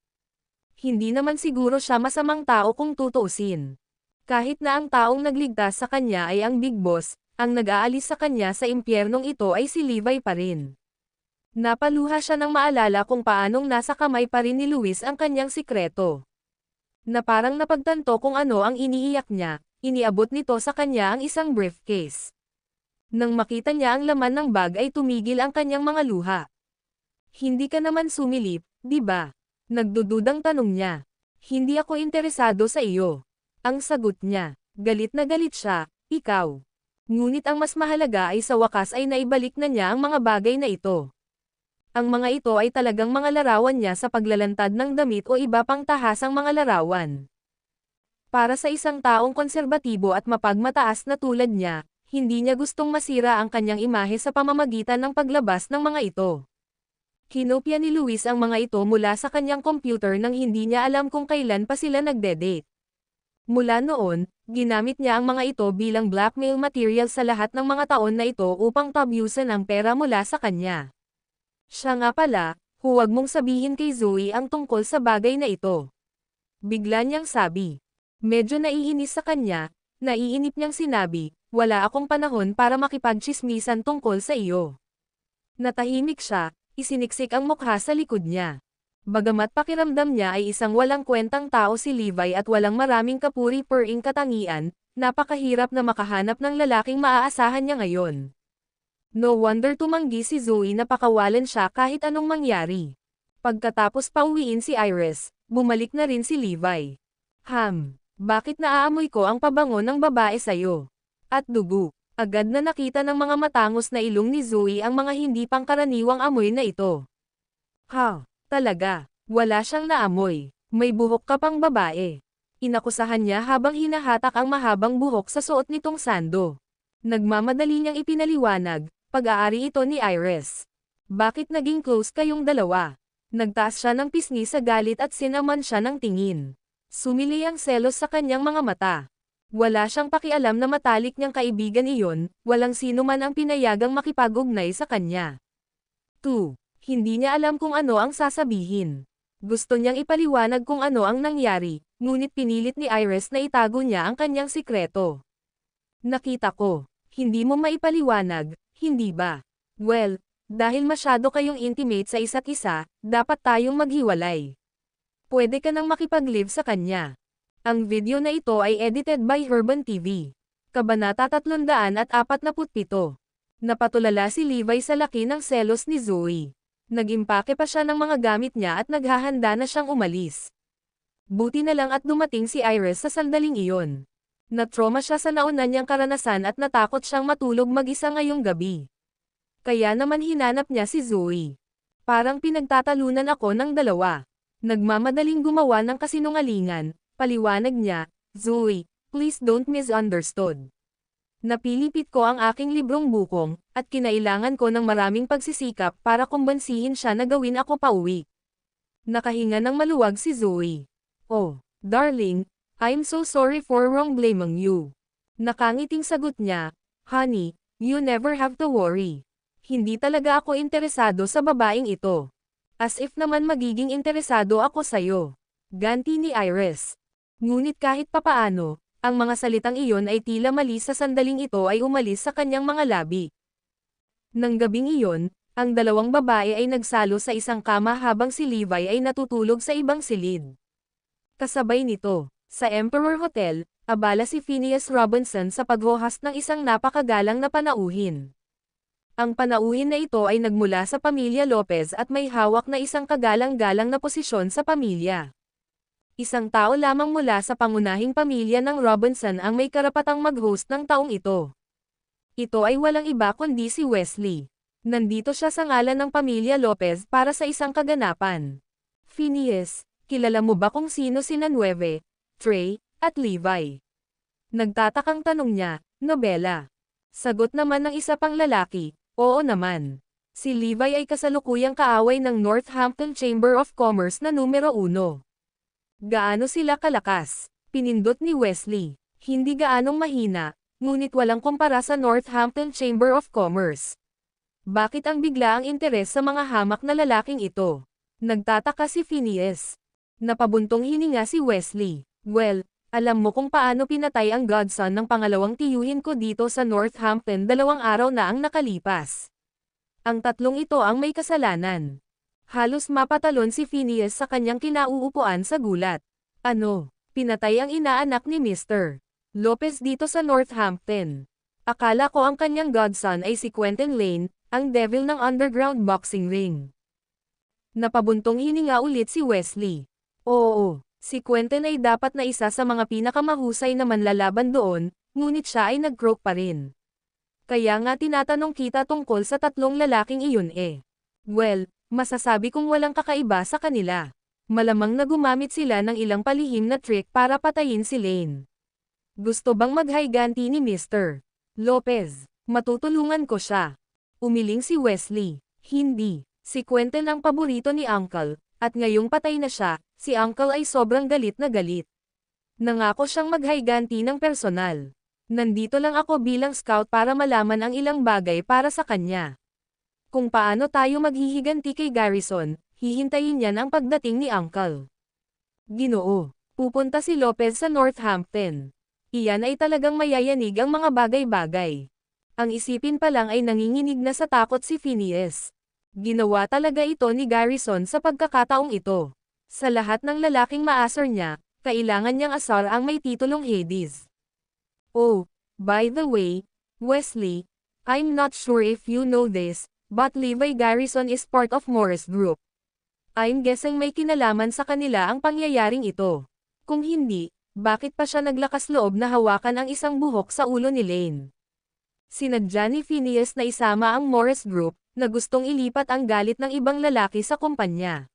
Hindi naman siguro siya masamang tao kung tutuusin. Kahit na ang taong nagligtas sa kanya ay ang Big Boss, ang nag-aalis sa kanya sa impyernong ito ay si Levi pa rin. Napaluha siya nang maalala kung paanong nasa kamay pa rin ni Luis ang kanyang sikreto. Na parang napagtanto kung ano ang iniiyak niya, iniabot nito sa kanya ang isang briefcase. Nang makita niya ang laman ng bag ay tumigil ang kanyang mga luha. Hindi ka naman sumilip, di ba? Nagdududang tanong niya. Hindi ako interesado sa iyo. Ang sagot niya. Galit na galit siya, ikaw. Ngunit ang mas mahalaga ay sa wakas ay naibalik na niya ang mga bagay na ito. Ang mga ito ay talagang mga larawan niya sa paglalantad ng damit o iba pang tahasang mga larawan. Para sa isang taong konserbatibo at mapagmataas na tulad niya, hindi niya gustong masira ang kanyang imahe sa pamamagitan ng paglabas ng mga ito. Kinopya ni Luis ang mga ito mula sa kanyang computer nang hindi niya alam kung kailan pa sila nagde-date. Mula noon, ginamit niya ang mga ito bilang blackmail material sa lahat ng mga taon na ito upang tabyusan ang pera mula sa kanya. Siya nga pala, huwag mong sabihin kay Zoe ang tungkol sa bagay na ito. Bigla niyang sabi. Medyo naiinis sa kanya, naiinip niyang sinabi, wala akong panahon para makipagtsismisan tungkol sa iyo. Natahimik siya, isiniksik ang mukha sa likod niya. Bagamat pakiramdam niya ay isang walang kwentang tao si Levi at walang maraming kapuri-puring katangian, napakahirap na makahanap ng lalaking maaasahan niya ngayon. No wonder tumanggi si Zoe na pakawalan siya kahit anong mangyari. Pagkatapos pauwiin si Iris, bumalik na rin si Levi. Bakit naaamoy ko ang pabango ng babae sa'yo? At dugo. Agad na nakita ng mga matangos na ilong ni Zoe ang mga hindi pangkaraniwang amoy na ito. Talaga. Wala siyang naamoy. May buhok ka pang babae. Inakusahan niya habang hinahatak ang mahabang buhok sa suot nitong sando. Nagmamadali niyang ipinaliwanag. Pag-aari ito ni Iris. Bakit naging close kayong dalawa? Nagtaas siya ng pisngi sa galit at sinaman siya ng tingin. Sumili ang selos sa kanyang mga mata. Wala siyang pakialam na matalik niyang kaibigan iyon, walang sino man ang pinayagang makipag-ugnay sa kanya. 2. Hindi niya alam kung ano ang sasabihin. Gusto niyang ipaliwanag kung ano ang nangyari, ngunit pinilit ni Iris na itago niya ang kanyang sikreto. Nakita ko. Hindi mo maipaliwanag. Hindi ba? Well, dahil masyado kayong intimate sa isa't isa, dapat tayong maghiwalay. Pwede ka nang makipag-live sa kanya. Ang video na ito ay edited by Herban TV. Kabanata 347. Napatulala si Levi sa laki ng selos ni Zoe. Nag-impake pa siya ng mga gamit niya at naghahanda na siyang umalis. Buti na lang at dumating si Iris sa sandaling iyon. Na-trauma siya sa nauna niyang karanasan at natakot siyang matulog mag-isa ngayong gabi. Kaya naman hinanap niya si Zoe. Parang pinagtatalunan ako ng dalawa. Nagmamadaling gumawa ng kasinungalingan, paliwanag niya, Zoe, please don't misunderstood. Napilipit ko ang aking librong bukong, at kinailangan ko ng maraming pagsisikap para kumbansihin siya na gawin ako pauwi. Nakahinga ng maluwag si Zoe. Oh, darling, I'm so sorry for wrong blaming you. Nakangiting sagot niya, honey, you never have to worry. Hindi talaga ako interesado sa babaeng ito. As if naman magiging interesado ako sayo. Ganti ni Iris. Ngunit kahit papaano, ang mga salitang iyon ay tila mali sa sandaling ito ay umalis sa kanyang mga labi. Nang gabing iyon, ang dalawang babae ay nagsalo sa isang kama habang si Levi ay natutulog sa ibang silid. Kasabay nito, sa Emperor Hotel, abala si Phineas Robinson sa paghohast ng isang napakagalang na panauhin. Ang panauhin na ito ay nagmula sa pamilya Lopez at may hawak na isang kagalang-galang na posisyon sa pamilya. Isang tao lamang mula sa pangunahing pamilya ng Robinson ang may karapatang mag-host ng taong ito. Ito ay walang iba kundi si Wesley. Nandito siya sa ngalan ng pamilya Lopez para sa isang kaganapan. Phineas, kilala mo ba kung sino sina Nueve, Trey, at Levi? Nagtatakang tanong niya, Nobela. Sagot naman ng isa pang lalaki, oo naman. Si Levi ay kasalukuyang kaaway ng Northampton Chamber of Commerce na numero 1. Gaano sila kalakas? Pinindot ni Wesley. Hindi gaanong mahina, ngunit walang kumpara sa Northampton Chamber of Commerce. Bakit ang biglaang interes sa mga hamak na lalaking ito? Nagtataka si Phineas. Napabuntong hininga si Wesley. Well, alam mo kung paano pinatay ang godson ng pangalawang tiyuhin ko dito sa Northampton 2 araw na ang nakalipas. Ang tatlong ito ang may kasalanan. Halos mapatalon si Phineas sa kanyang kinauupuan sa gulat. Ano? Pinatay ang inaanak ni Mr. Lopez dito sa Northampton. Akala ko ang kanyang godson ay si Quentin Lane, ang devil ng underground boxing ring. Napabuntong hininga ulit si Wesley. Oo, si Quentin ay dapat na isa sa mga pinakamahusay na manlalaban doon, ngunit siya ay nag-croak pa rin. Kaya nga tinatanong kita tungkol sa tatlong lalaking iyon eh. Well, masasabi kong walang kakaiba sa kanila. Malamang na gumamit sila ng ilang palihim na trick para patayin si Lane. Gusto bang maghiganti ni Mr. Lopez? Matutulungan ko siya. Umiling si Wesley. Hindi. Si Quentin ang paborito ni Uncle, at ngayong patay na siya, si Uncle ay sobrang galit na galit. Nangako siyang maghiganti ng personal. Nandito lang ako bilang scout para malaman ang ilang bagay para sa kanya. Kung paano tayo maghihiganti kay Garrison, hihintayin niyan ang pagdating ni Uncle. Ginoo, pupunta si Lopez sa Northampton. Iyan ay talagang mayayanig ang mga bagay-bagay. Ang isipin pa lang ay nanginginig na sa takot si Phineas. Ginawa talaga ito ni Garrison sa pagkakataong ito. Sa lahat ng lalaking maasar niya, kailangan niyang asar ang may titulong Hades. Oh, by the way, Wesley, I'm not sure if you know this, but Levi Garrison is part of Morris Group. I'm guessing may kinalaman sa kanila ang pangyayaring ito. Kung hindi, bakit pa siya naglakas loob na hawakan ang isang buhok sa ulo ni Lane? Sinadya ni Phineas na isama ang Morris Group, na gustong ilipat ang galit ng ibang lalaki sa kumpanya.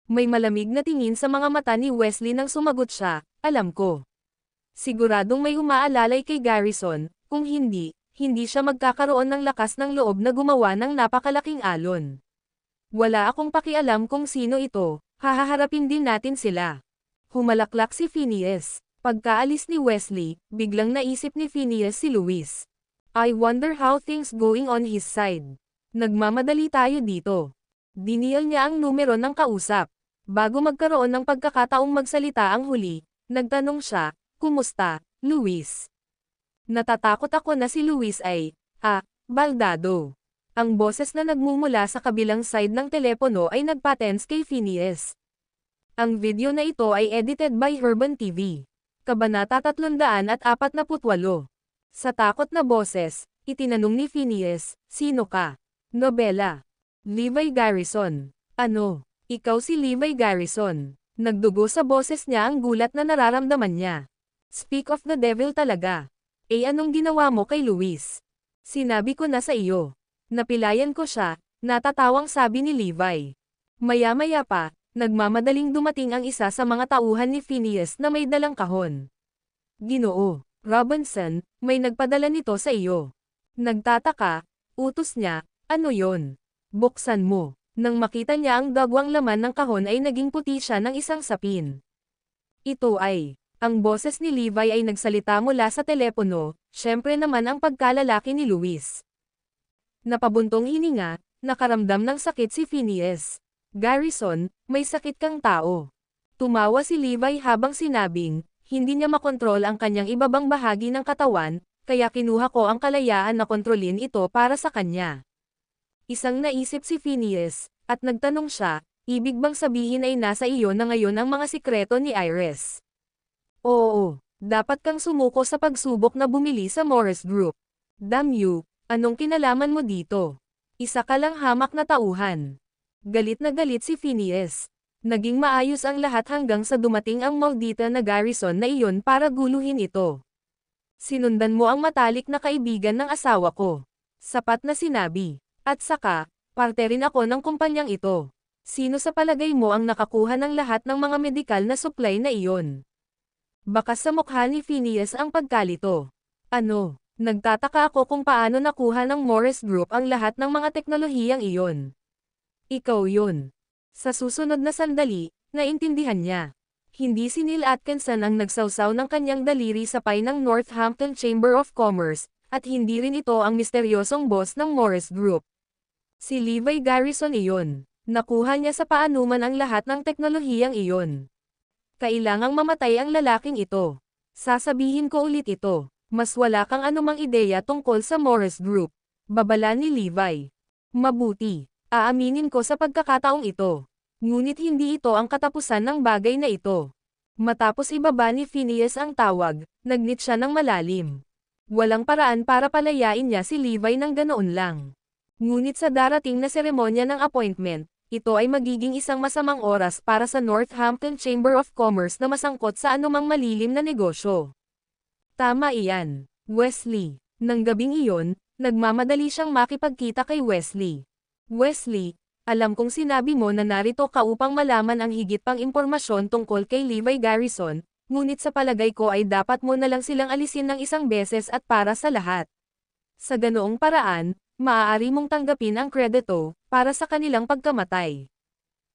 May malamig na tingin sa mga mata ni Wesley nang sumagot siya, alam ko. Siguradong may umaalalay kay Garrison, kung hindi siya magkakaroon ng lakas ng loob na gumawa ng napakalaking alon. Wala akong pakialam kung sino ito, hahaharapin din natin sila. Humalaklak si Phineas. Pagkaalis ni Wesley, biglang naisip ni Phineas si Louis. I wonder how things going on his side. Nagmamadali tayo dito. Dinial niya ang numero ng kausap. Bago magkaroon ng pagkakataong magsalita ang huli, nagtanong siya, kumusta, Louis? Natatakot ako na si Louis ay, baldado. Ang boses na nagmumula sa kabilang side ng telepono ay nagpatense kay Phineas. Ang video na ito ay edited by Urban TV. Kabanata 348. Sa takot na boses, itinanong ni Phineas, sino ka? Nobela. Levi Garrison. Ano? Ikaw si Levi Garrison. Nagdugo sa boses niya ang gulat na nararamdaman niya. Speak of the devil talaga. Anong ginawa mo kay Louis? Sinabi ko na sa iyo. Napilayan ko siya, natatawang sabi ni Levi. Maya-maya pa, nagmamadaling dumating ang isa sa mga tauhan ni Phineas na may dalang kahon. Ginoo, Robinson, may nagpadala nito sa iyo. Nagtataka, utos niya, ano yon? Buksan mo. Nang makita niya ang dagwang laman ng kahon ay naging puti siya ng isang sapin. Ito ay, ang boses ni Levi ay nagsalita mula sa telepono, syempre naman ang pagkalalaki ni Luis. Napabuntong hininga, nakaramdam ng sakit si Phineas. Garrison, may sakit kang tao. Tumawa si Levi habang sinabing, hindi niya makontrol ang kanyang ibabang bahagi ng katawan, kaya kinuha ko ang kalayaan na kontrolin ito para sa kanya. Isang naisip si Phineas, at nagtanong siya, ibig bang sabihin ay nasa iyo na ngayon ang mga sikreto ni Iris? Oo, dapat kang sumuko sa pagsubok na bumili sa Morris Group. Damn you, anong kinalaman mo dito? Isa ka lang hamak na tauhan. Galit na galit si Phineas. Naging maayos ang lahat hanggang sa dumating ang maldita na Garrison na iyon para guluhin ito. Sinundan mo ang matalik na kaibigan ng asawa ko. Sapat na sinabi. At saka, parte rin ako ng kumpanyang ito. Sino sa palagay mo ang nakakuha ng lahat ng mga medikal na supply na iyon? Bakas sa mukha ni Phineas ang pagkalito. Ano? Nagtataka ako kung paano nakuha ng Morris Group ang lahat ng mga teknolohiyang iyon. Ikaw yun. Sa susunod na sandali, naintindihan niya. Hindi si Neil Atkinson ang nagsawsaw ng kanyang daliri sa pay ng Northampton Chamber of Commerce, at hindi rin ito ang misteryosong boss ng Morris Group. Si Levi Garrison iyon. Nakuha niya sa paanuman ang lahat ng teknolohiyang iyon. Kailangang mamatay ang lalaking ito. Sasabihin ko ulit ito. Mas wala kang anumang ideya tungkol sa Morris Group. Babala ni Levi. Mabuti. Aaminin ko sa pagkakataong ito. Ngunit hindi ito ang katapusan ng bagay na ito. Matapos ibaba ni Phineas ang tawag, nagnit siya ng malalim. Walang paraan para palayain niya si Levi ng ganoon lang. Ngunit sa darating na seremonya ng appointment, ito ay magiging isang masamang oras para sa Northampton Chamber of Commerce na masangkot sa anumang malilim na negosyo. Tama iyan, Wesley. Nang gabing iyon, nagmamadali siyang makipagkita kay Wesley. Wesley, alam kong sinabi mo na narito ka upang malaman ang higit pang impormasyon tungkol kay Levi Garrison, ngunit sa palagay ko ay dapat mo na lang silang alisin ng isang beses at para sa lahat. Sa ganoong paraan, maaari mong tanggapin ang kredito para sa kanilang pagkamatay.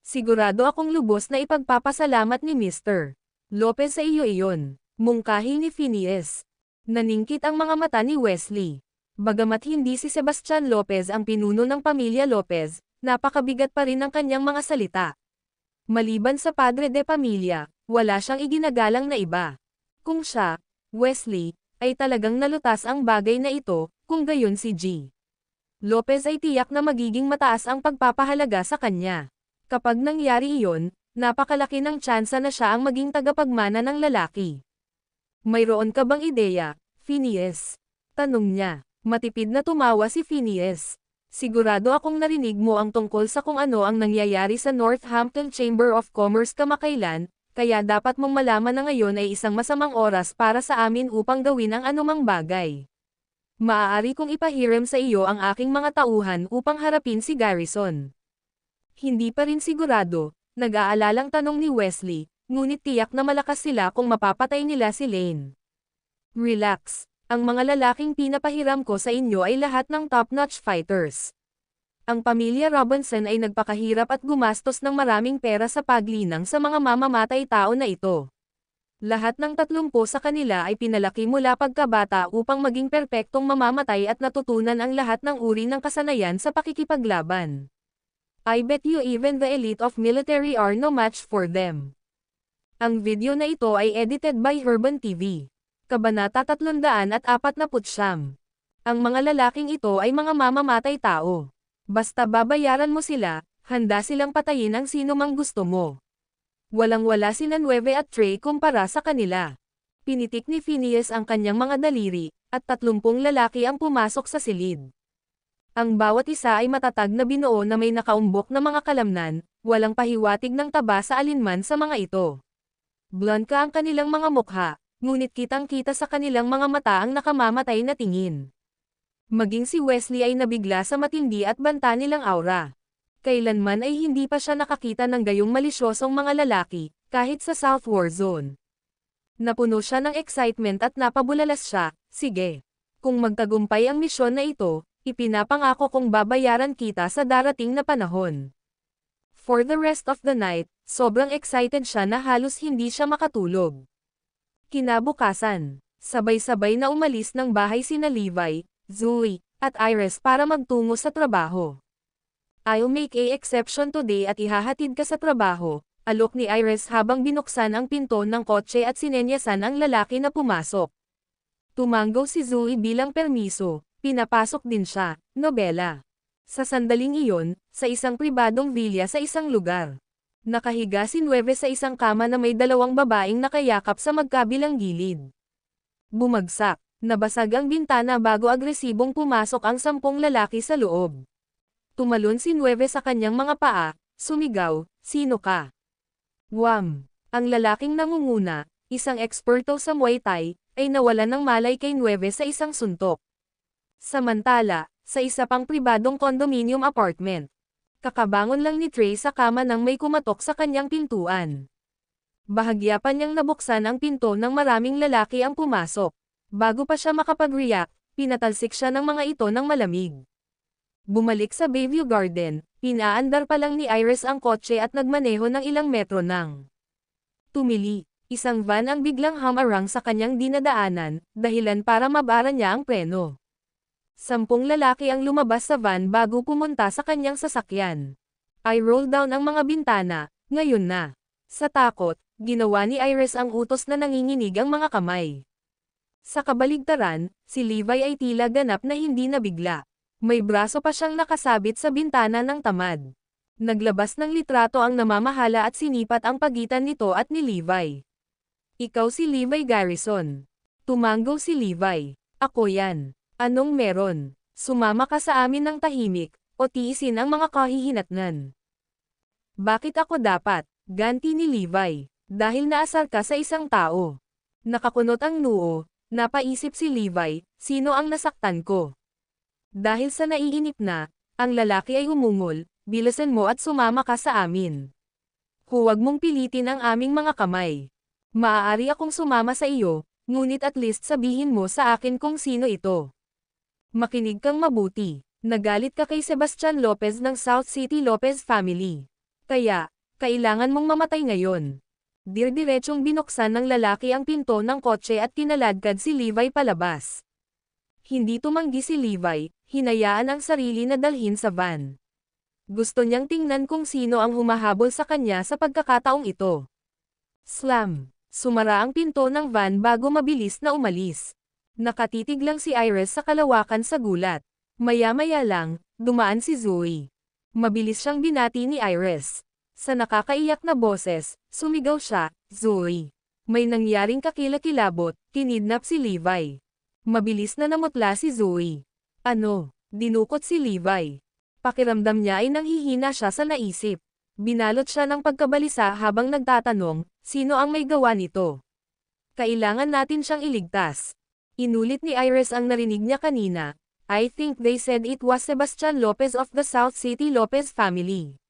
Sigurado akong lubos na ipagpapasalamat ni Mr. Lopez sa iyo iyon, mungkahi ni Phineas. Naningkit ang mga mata ni Wesley. Bagamat hindi si Sebastian Lopez ang pinuno ng pamilya Lopez, napakabigat pa rin ang kanyang mga salita. Maliban sa padre de pamilya, wala siyang iginagalang na iba. Kung siya, Wesley, ay talagang nalutas ang bagay na ito, kung gayon si G. Lopez ay tiyak na magiging mataas ang pagpapahalaga sa kanya. Kapag nangyari iyon, napakalaki ng tsansa na siya ang maging tagapagmana ng lalaki. Mayroon ka bang ideya, Phineas? Tanong niya. Matipid na tumawa si Phineas. Sigurado akong narinig mo ang tungkol sa kung ano ang nangyayari sa Northampton Chamber of Commerce kamakailan, kaya dapat mong malaman na ngayon ay isang masamang oras para sa amin upang gawin ang anumang bagay. Maaari kong ipahiram sa iyo ang aking mga tauhan upang harapin si Garrison. Hindi pa rin sigurado, nag-aalalang tanong ni Wesley, ngunit tiyak na malakas sila kung mapapatay nila si Lane. Relax. Ang mga lalaking pinapahiram ko sa inyo ay lahat ng top-notch fighters. Ang pamilya Robinson ay nagpakahirap at gumastos ng maraming pera sa paglinang sa mga mamamatay tao na ito. Lahat ng 30 sa kanila ay pinalaki mula pagkabata upang maging perpektong mamamatay at natutunan ang lahat ng uri ng kasanayan sa pakikipaglaban. I bet you even the elite of military are no match for them. Ang video na ito ay edited by Urban TV. Kabanata 349. Ang mga lalaking ito ay mga mamamatay tao. Basta babayaran mo sila, handa silang patayin ang sino mang gusto mo. Walang-wala sina Nueve at Trey kumpara sa kanila. Pinitik ni Phineas ang kanyang mga daliri, at 30 lalaki ang pumasok sa silid. Ang bawat isa ay matatag na binuo na may nakaumbok na mga kalamnan, walang pahiwatig ng taba sa alinman sa mga ito. Blonde ka ang kanilang mga mukha, ngunit kitang-kita sa kanilang mga mata ang nakamamatay na tingin. Maging si Wesley ay nabigla sa matindi at banta nilang aura. Kailanman ay hindi pa siya nakakita ng gayong malisyosong mga lalaki, kahit sa South War Zone. Napuno siya ng excitement at napabulalas siya, Sige. Kung magtagumpay ang misyon na ito, ipinapangako kong babayaran kita sa darating na panahon. For the rest of the night, sobrang excited siya na halos hindi siya makatulog. Kinabukasan, sabay-sabay na umalis ng bahay sina Levi, Zoe, at Iris para magtungo sa trabaho. I'll make a exception today at ihahatid ka sa trabaho, alok ni Iris habang binuksan ang pinto ng kotse at sinenyasan ang lalaki na pumasok. Tumanggo si Zoe bilang permiso, pinapasok din siya, nobela. Sa sandaling iyon, sa isang pribadong vilya sa isang lugar. Nakahiga si Nueve sa isang kama na may dalawang babaeng nakayakap sa magkabilang gilid. Bumagsak, nabasag ang bintana bago agresibong pumasok ang 10 lalaki sa loob. Tumalon si Nueve sa kanyang mga paa, sumigaw, "Sino ka?" Wham! Ang lalaking nangunguna, isang eksperto sa Muay Thai, ay nawalan ng malay kay Nueve sa isang suntok. Samantala, sa isa pang pribadong condominium apartment, kakabangon lang ni Trey sa kama nang may kumatok sa kanyang pintuan. Bahagya pa niyang nabuksan ang pinto nang maraming lalaki ang pumasok. Bago pa siya makapag-react, pinatalsik siya ng mga ito ng malamig. Bumalik sa Bayview Garden, pinaandar pa lang ni Iris ang kotse at nagmaneho ng ilang metro nang tumili. Isang van ang biglang humarang sa kanyang dinadaanan, dahilan para mabara niya ang preno. 10 lalaki ang lumabas sa van bago pumunta sa kanyang sasakyan. I roll down ang mga bintana, ngayon na. Sa takot, ginawa ni Iris ang utos na nanginginig ang mga kamay. Sa kabaligtaran, si Levi ay tila ganap na hindi nabigla. May braso pa siyang nakasabit sa bintana ng tamad. Naglabas ng litrato ang namamahala at sinipat ang pagitan nito at ni Levi. Ikaw si Levi Garrison. Tumanggo si Levi. Ako yan. Anong meron? Sumama ka sa amin ng tahimik, o tiisin ang mga kahihinatnan. Bakit ako dapat? Ganti ni Levi. Dahil naasar ka sa isang tao. Nakakunot ang noo, napaisip si Levi, sino ang nasaktan ko? Dahil sa naiinip na, ang lalaki ay umungol, bilisan mo at sumama ka sa amin. Huwag mong pilitin ang aming mga kamay. Maaari akong sumama sa iyo, ngunit at least sabihin mo sa akin kung sino ito. Makinig kang mabuti. Nagalit ka kay Sebastian Lopez ng South City Lopez family. Kaya, kailangan mong mamatay ngayon. Dirdiretsong binuksan ng lalaki ang pinto ng kotse at kinaladkad si Levi palabas. Hindi tumanggi si Levi, hinayaan ang sarili na dalhin sa van. Gusto niyang tingnan kung sino ang humahabol sa kanya sa pagkakataong ito. Slam! Sumara ang pinto ng van bago mabilis na umalis. Nakatitig lang si Iris sa kalawakan sa gulat. Maya-maya lang, dumaan si Zoe. Mabilis siyang binati ni Iris. Sa nakakaiyak na boses, sumigaw siya, "Zoe! May nangyaring kakilakilabot, kinidnap si Levi." Mabilis na namutla si Zoe. Ano? Dinukot si Levi. Pakiramdam niya ay nanghihina siya sa naisip. Binalot siya ng pagkabalisa habang nagtatanong, sino ang may gawa nito? Kailangan natin siyang iligtas. Inulit ni Iris ang narinig niya kanina. I think they said it was Sebastian Lopez of the South City Lopez family.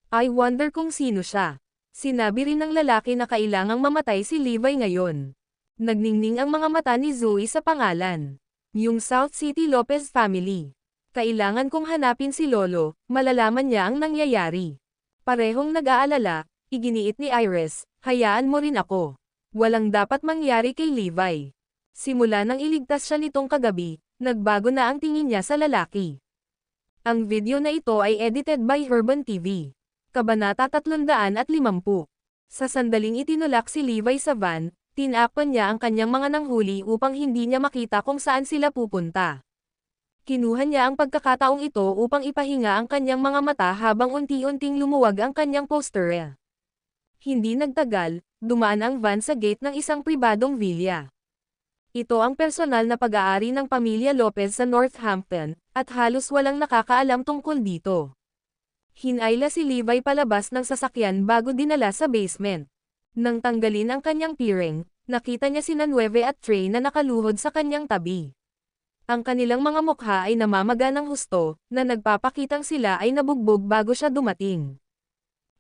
I wonder kung sino siya. Sinabi rin ng lalaki na kailangang mamatay si Levi ngayon. Nagningning ang mga mata ni Zoe sa pangalan. Yung South City Lopez family. Kailangan kong hanapin si Lolo, malalaman niya ang nangyayari. Parehong nag-aalala, iginiit ni Iris, hayaan mo rin ako. Walang dapat mangyari kay Levi. Simula nang iligtas siya nitong kagabi, nagbago na ang tingin niya sa lalaki. Ang video na ito ay edited by Herban TV. Kabanata 350. Sa sandaling itinulak si Levi sa van, tinakpan niya ang kanyang mga nanghuli upang hindi niya makita kung saan sila pupunta. Kinuha niya ang pagkakataong ito upang ipahinga ang kanyang mga mata habang unti-unting lumuwag ang kanyang poster. Hindi nagtagal, dumaan ang van sa gate ng isang pribadong vilya. Ito ang personal na pag-aari ng pamilya Lopez sa Northampton, at halos walang nakakaalam tungkol dito. Hinayla si Levi palabas ng sasakyan bago dinala sa basement. Nang tanggalin ang kanyang piring, nakita niya sina Nueve at Trey na nakaluhod sa kanyang tabi. Ang kanilang mga mukha ay namamaga ng husto, na nagpapakitang sila ay nabugbog bago siya dumating.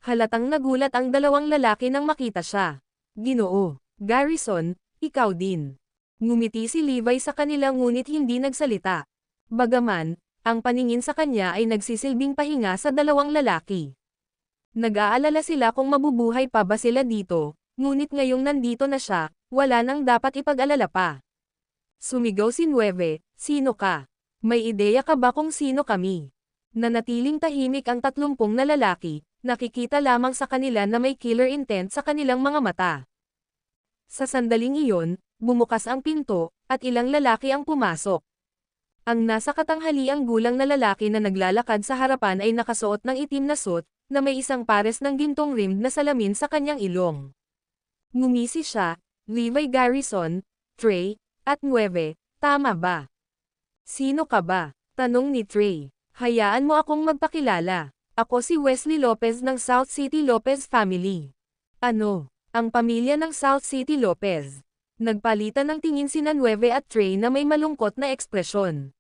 Halatang nagulat ang dalawang lalaki nang makita siya. Ginoo, Garrison, ikaw din. Ngumiti si Levi sa kanila ngunit hindi nagsalita. Bagaman, ang paningin sa kanya ay nagsisilbing pahinga sa dalawang lalaki. Nag-aalala sila kung mabubuhay pa ba sila dito, ngunit ngayong nandito na siya, wala nang dapat ipag-alala pa. Sumigaw si Nueve, "Sino ka? May ideya ka ba kung sino kami?" Nanatiling tahimik ang 30 na lalaki, nakikita lamang sa kanila na may killer intent sa kanilang mga mata. Sa sandaling iyon, bumukas ang pinto, at ilang lalaki ang pumasok. Ang nasa katanghaliang gulang na lalaki na naglalakad sa harapan ay nakasuot ng itim na suit, na may isang pares ng gintong rimmed na salamin sa kanyang ilong. Ngumisi siya, "Levi Garrison, Trey, at Nueve, tama ba?" "Sino ka ba?" tanong ni Trey. "Hayaan mo akong magpakilala. Ako si Wesley Lopez ng South City Lopez family." "Ano? Ang pamilya ng South City Lopez?" Nagpalitan ng tingin sina Nueve at Trey na may malungkot na ekspresyon.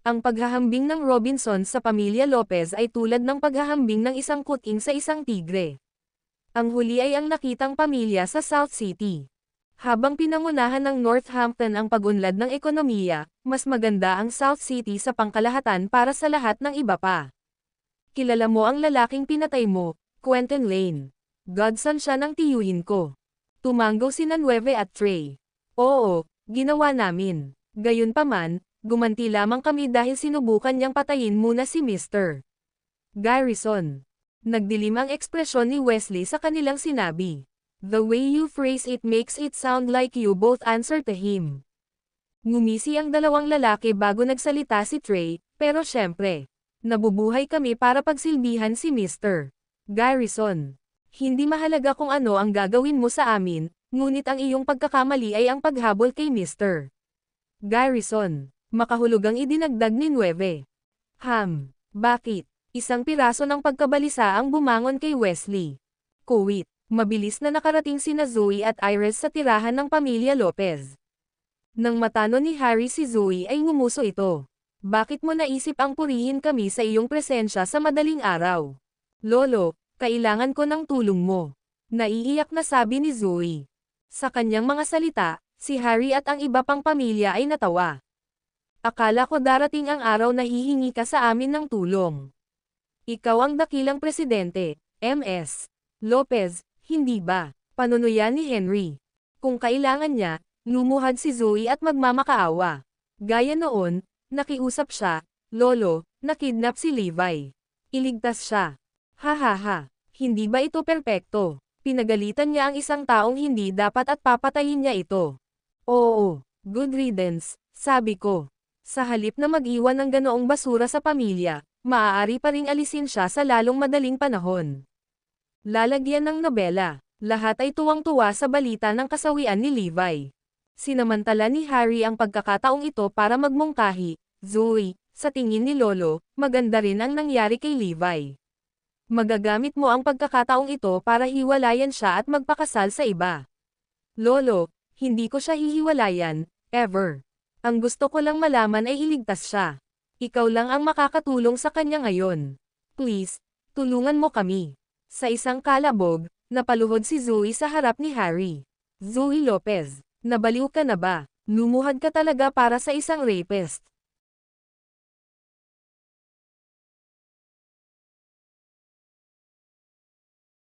Ang paghahambing ng Robinson sa pamilya Lopez ay tulad ng paghahambing ng isang kuting sa isang tigre. Ang huli ay ang nakitang pamilya sa South City. Habang pinangunahan ng Northampton ang pag-unlad ng ekonomiya, mas maganda ang South City sa pangkalahatan para sa lahat ng iba pa. "Kilala mo ang lalaking pinatay mo, Quentin Lane. Godson siya ng tiyuhin ko." Tumanggo sina Nueve at Trey. "Oo, ginawa namin. Gayunpaman, gumanti lamang kami dahil sinubukan niyang patayin muna si Mr. Garrison." Nagdilim ang ekspresyon ni Wesley sa kanilang sinabi. "The way you phrase it makes it sound like you both answer to him." Ngumisi ang dalawang lalaki bago nagsalita si Trey, "Pero syempre, nabubuhay kami para pagsilbihan si Mr. Garrison. Hindi mahalaga kung ano ang gagawin mo sa amin, ngunit ang iyong pagkakamali ay ang paghabol kay Mr. Garrison." Makahulugang idinagdag ni Nueve. Bakit? Isang piraso ng pagkabalisa ang bumangon kay Wesley. Kuwit. Mabilis na nakarating sina Zoe at Iris sa tirahan ng pamilya Lopez. Nang matano ni Harry si Zoe ay ngumuso ito. "Bakit mo naisip ang purihin kami sa iyong presensya sa madaling araw?" "Lolo, kailangan ko ng tulong mo." Naiiyak na sabi ni Zoe. Sa kanyang mga salita, si Harry at ang iba pang pamilya ay natawa. "Akala ko darating ang araw na hihingi ka sa amin ng tulong. Ikaw ang dakilang presidente, Ms. Lopez, hindi ba?" Panunuyan ni Henry. Kung kailangan niya, lumuhad si Zoe at magmamakaawa. Gaya noon, nakiusap siya, "Lolo, nakidnap si Levi. Iligtas siya." "Hahaha, hindi ba ito perpekto?" Pinagalitan niya ang isang taong hindi dapat at papatayin niya ito. "Oo, good riddance," sabi ko. Sa halip na mag-iwan ng ganoong basura sa pamilya, maaari pa ring alisin siya sa lalong madaling panahon. Lalagyan ng nobela. Lahat ay tuwang-tuwa sa balita ng kasawian ni Levi. Sinamantala ni Harry ang pagkakataong ito para magmungkahi. "Zoe, sa tingin ni Lolo, maganda rin ang nangyari kay Levi. Magagamit mo ang pagkakataong ito para hiwalayan siya at magpakasal sa iba." "Lolo, hindi ko siya hihiwalayan, ever. Ang gusto ko lang malaman ay iligtas siya. Ikaw lang ang makakatulong sa kanya ngayon. Please, tulungan mo kami." Sa isang kalabog, napaluhod si Zoe sa harap ni Harry. "Zoe Lopez, nabaliw ka na ba? Lumuhad ka talaga para sa isang rapist."